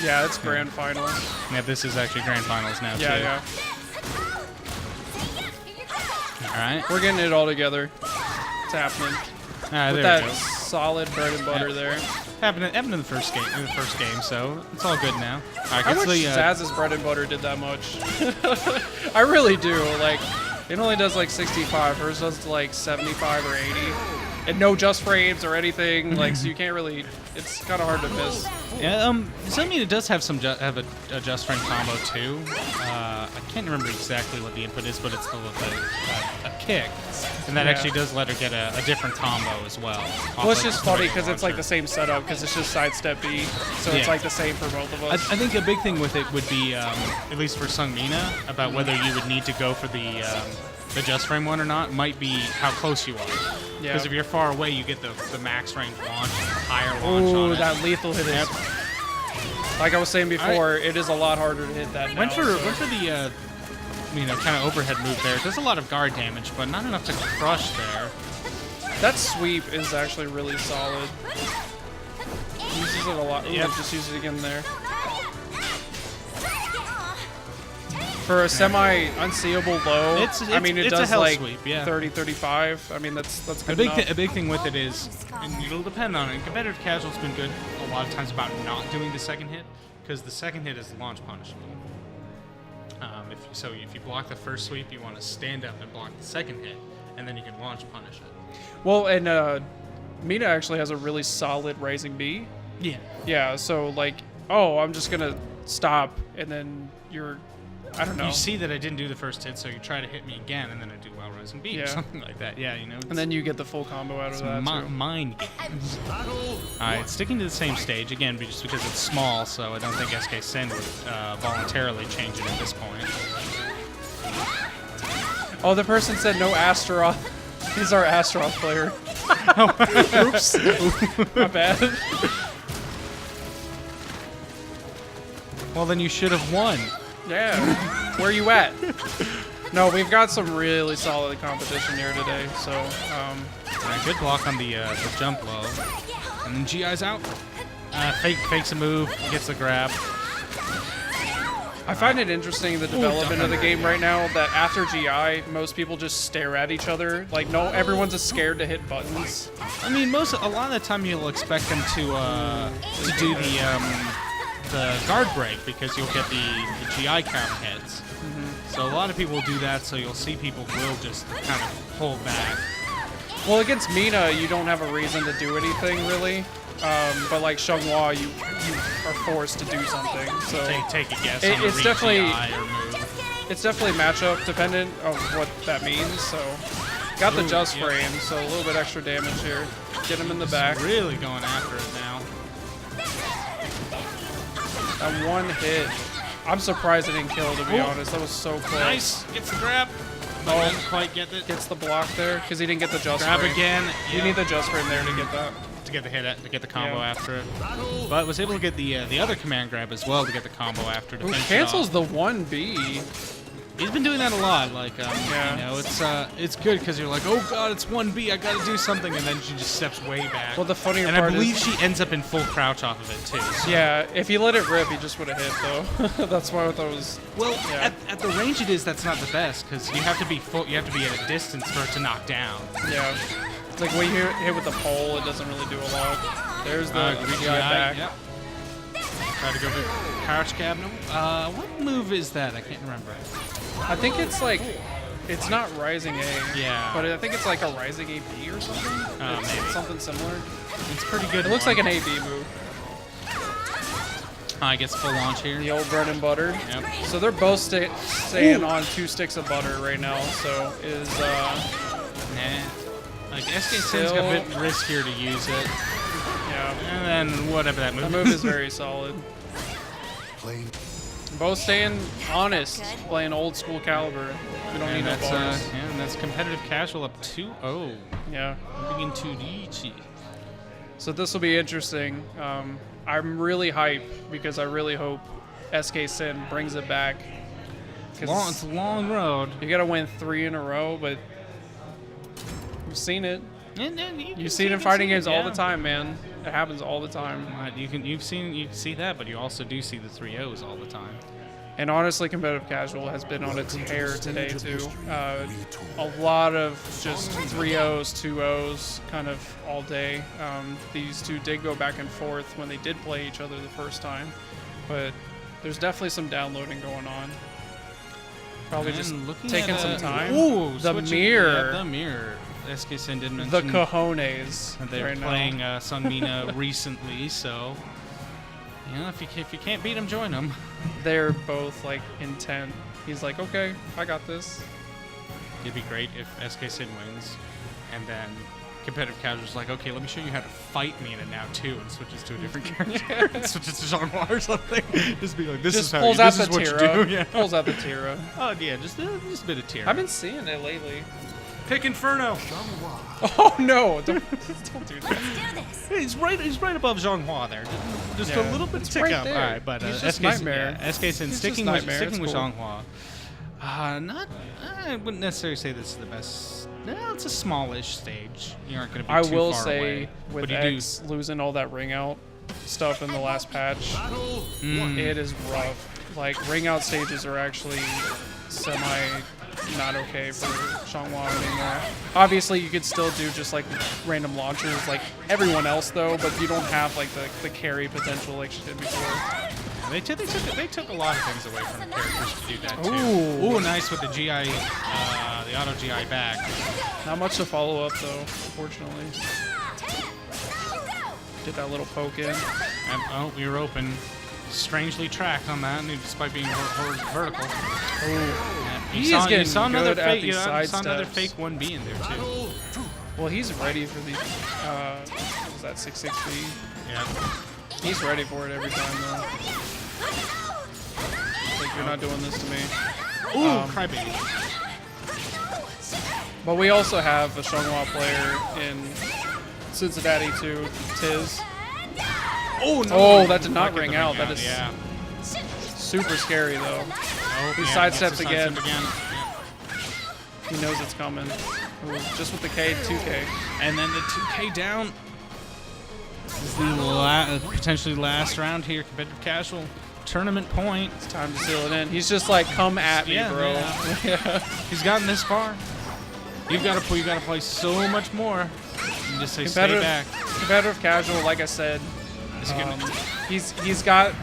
Yeah, it's grand finals. Yeah, this is actually grand finals now, too. Yeah. All right. We're getting it all together. It's happening. With With there that we go. solid bread and butter there. Happened in the first game, so it's all good now. All right, I gets wish the, Zaz's bread and butter did that much. I really do. Like, it only does like 65. Hers does like 75 or 80. And no just frames or anything. Like, so you can't really. It's kind of hard to miss. Yeah, SeongMina does have some have a just frame combo too. I can't remember exactly what the input is, but it's still a kick, and that actually does let her get a different combo as well. Well, it's just funny because it's like the same setup because it's just sidestep B, so it's like the same for both of us. I think a big thing with it would be, at least for SeongMina, about whether you would need to go for the just frame one or not, might be how close you are. Yeah. Because if you're far away, you get the max range launch, higher launch on it. That lethal hit is. Like I was saying before, it is a lot harder to hit that now. Went for the kind of overhead move there. It does a lot of guard damage, but not enough to crush there. That sweep is actually really solid. He uses it a lot. Ooh, just use it again there. For a semi-unseeable low, I mean, it does like sweep, yeah. 30, 35. I mean, that's good enough. A big thing with it is, and it'll depend on it. Competitive casual's been good a lot of times about not doing the second hit, because the second hit is launch punishable. If you block the first sweep, you want to stand up and block the second hit, and then you can launch punish it. Well, and Mina actually has a really solid rising B. Yeah. Yeah, so like, oh, I'm just gonna stop, and then you're. I don't know. You see that I didn't do the first hit, so you try to hit me again, and then I do well rising B or something like that. Yeah, you know. And then you get the full combo out of that. Mind games. Alright, sticking to the same stage, again, just because it's small, so I don't think SK-Cin would voluntarily change it at this point. Oh, the person said no Astaroth. He's our Astaroth player. Oops. My bad. Well, then you should have won. Yeah. Where you at? No, we've got some really solid competition here today. So, Alright, good block on the jump low. And then GI's out. Fakes a move, gets the grab. I find it interesting, the development of the game right now, that after GI, most people just stare at each other. Like, no, everyone's just scared to hit buttons. I mean, a lot of the time you'll expect them to do the guard break because you'll get the GI count hits. So a lot of people will do that, so you'll see people will just kind of pull back. Well, against Mina, you don't have a reason to do anything, really. But like Xianghua, you are forced to do something. So take a guess. It's definitely matchup dependent of what that means. So got the just frame, so a little bit extra damage here. Get him in the back. Really going after it now. That one hit. I'm surprised it didn't kill, to be honest. That was so close. Nice. Gets the grab. Oh, didn't quite get it. Gets the block there because he didn't get the just grab frame. again. You need the just frame there to get that. To get the hit, to get the combo after it. But was able to get the other command grab as well to get the combo after. To finish cancels it off. the 1B. He's been doing that a lot. Like, you know, it's good because you're like, oh god, it's 1B, I gotta do something, and then she just steps way back. Well, the funnier and part I believe is, she ends up in full crouch off of it too. So. Yeah, if he let it rip, he just would have hit though. That's why I thought it was. Well, at the range it is, that's not the best because you have to be full. You have to be at a distance for it to knock down. Yeah. Like when you hit with the pole, it doesn't really do a lot. There's the GI back. Yep. Try to go for couch cabinet. What move is that? I can't remember. I think it's like, it's not Rising A. Yeah. But I think it's like a Rising AB or something. Maybe. Something similar. It's pretty good. It looks like an AB move. I guess full launch here. The old bread and butter. Yep. So they're both staying on 2 sticks of butter right now. So is like SK-Cin's a bit riskier to use it. Yeah. And then whatever that move. That move is very solid. Both staying honest, playing old school caliber. We don't need no bars. Yeah, and that's competitive casual up 2-0. Yeah. Moving into Riichi. So this will be interesting. I'm really hyped because I really hope SK-Cin brings it back. It's a long road. You got to win 3 in a row, but you've seen it. You've seen it in fighting games all the time, man. It happens all the time. You see that, but you also do see the 3-0s all the time. And honestly, competitive casual has been on a tear today too. A lot of just 3-0s, 2-0s, kind of all day. These two did go back and forth when they did play each other the first time, but there's definitely some downloading going on. Probably just taking some time. Ooh, the mirror. Yeah, the mirror. SK-Cin did mention the cojones. They're right playing SeongMina recently, so you know, if you can't beat them, join them. They're both like intent. He's like, okay, I got this. It'd be great if SK-Cin wins, and then competitive casual's like, okay, let me show you how to fight Mina now too, and switches to a different character, switches to Xianghua or something. Just be like, this is how you, this is what you do. Yeah. Pulls out the Tira. Oh yeah, just a bit of Tira. I've been seeing it lately. Pick Inferno. Oh no! Don't do that. He's right above Xianghua there. Just a little bit of tick right up. there. All right, but SK-Cin sticking with Xianghua. I wouldn't necessarily say this is the best. No, it's a smallish stage. You aren't going to be too far away. I will say, with X losing all that ring out stuff in the last patch, it is rough. Like, ring out stages are actually not okay for Xianghua anymore. Obviously, you could still do just like random launchers like everyone else though, but you don't have like the carry potential like she did before. They took a lot of things away from the characters to do that too. Ooh, nice with the GI, the auto GI back. Not much to follow up though, unfortunately. Get that little poke in. And, oh, we were open. Strangely tracked on that, despite being vertical. You saw another fake 1B in there too. Well, he's ready for the. What was that 660? Yeah. He's ready for it every time though. Like, you're not doing this to me. Ooh, crybaby. But we also have a Xianghua player in Cincinnati too, Tiz. Oh no! Oh, that did not ring out. That is super scary though. Oh, he sidesteps again. He knows it's coming. Ooh, just with the K, 2K. And then the 2K down. This is the potentially last round here. Competitive casual tournament point. It's time to seal it in. He's just like, come at me, bro. Yeah. He's gotten this far. You've got to play so much more. You just say stay back. Competitive casual, like I said. He's got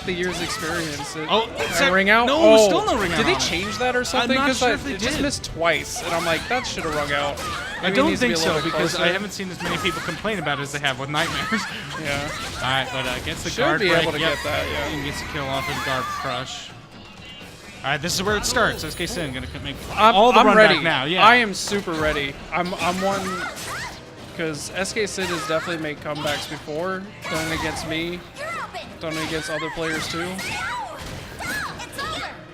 the year's experience. Ring out? No, still no ring out. Did they change that or something? I'm not sure if they did. just missed twice, and I'm like, that should have rung out. I don't think so because I haven't seen as many people complain about it as they have with Nightmares. Yeah. All right, but gets the should guard be break. Able to get that. Yeah. And gets a kill off of guard crush. All right, this is where it starts. SK-Cin gonna make I'm run ready back now. Yeah. I am super ready. I'm one. Because SK-Cin has definitely made comebacks before, done it against me, done it against other players too.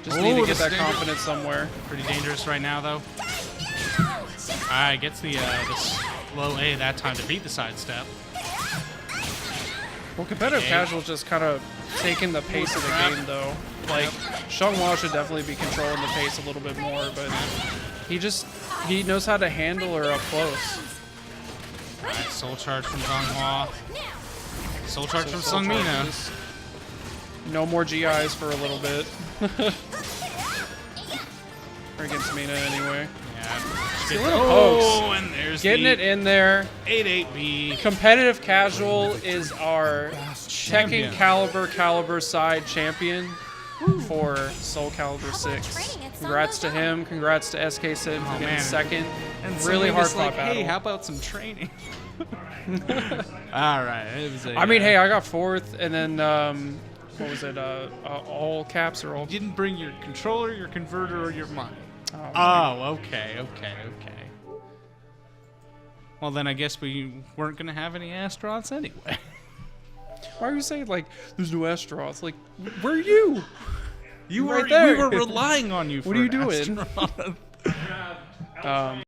Just need to get that confidence somewhere. Pretty dangerous right now though. Alright, gets the low A that time to beat the sidestep. Well, competitive casual just kind of taking the pace of the game though. Like, Xianghua should definitely be controlling the pace a little bit more, but he knows how to handle her up close. Alright, soul charge from Xianghua. Soul charge from SeongMina. No more GIs for a little bit. Or against Mina anyway. Yeah. And there's getting it in there. 8-8B. Competitive casual is our TekkenCaliburCrusade champion for SoulCalibur 6. Congrats to him. Congrats to SK-Cin for getting second. And really hard fought battle. Hey, how about some training? All right. It was I mean, hey, I got fourth, and then what was it? All caps or all? You didn't bring your controller, your converter, or your mic. Oh, okay. Well, then I guess we weren't going to have any astronauts anyway. Why are you saying like there's no Astaroth? Like, where are you? You right were there. we were relying on you. What for are you an doing? Astaroth.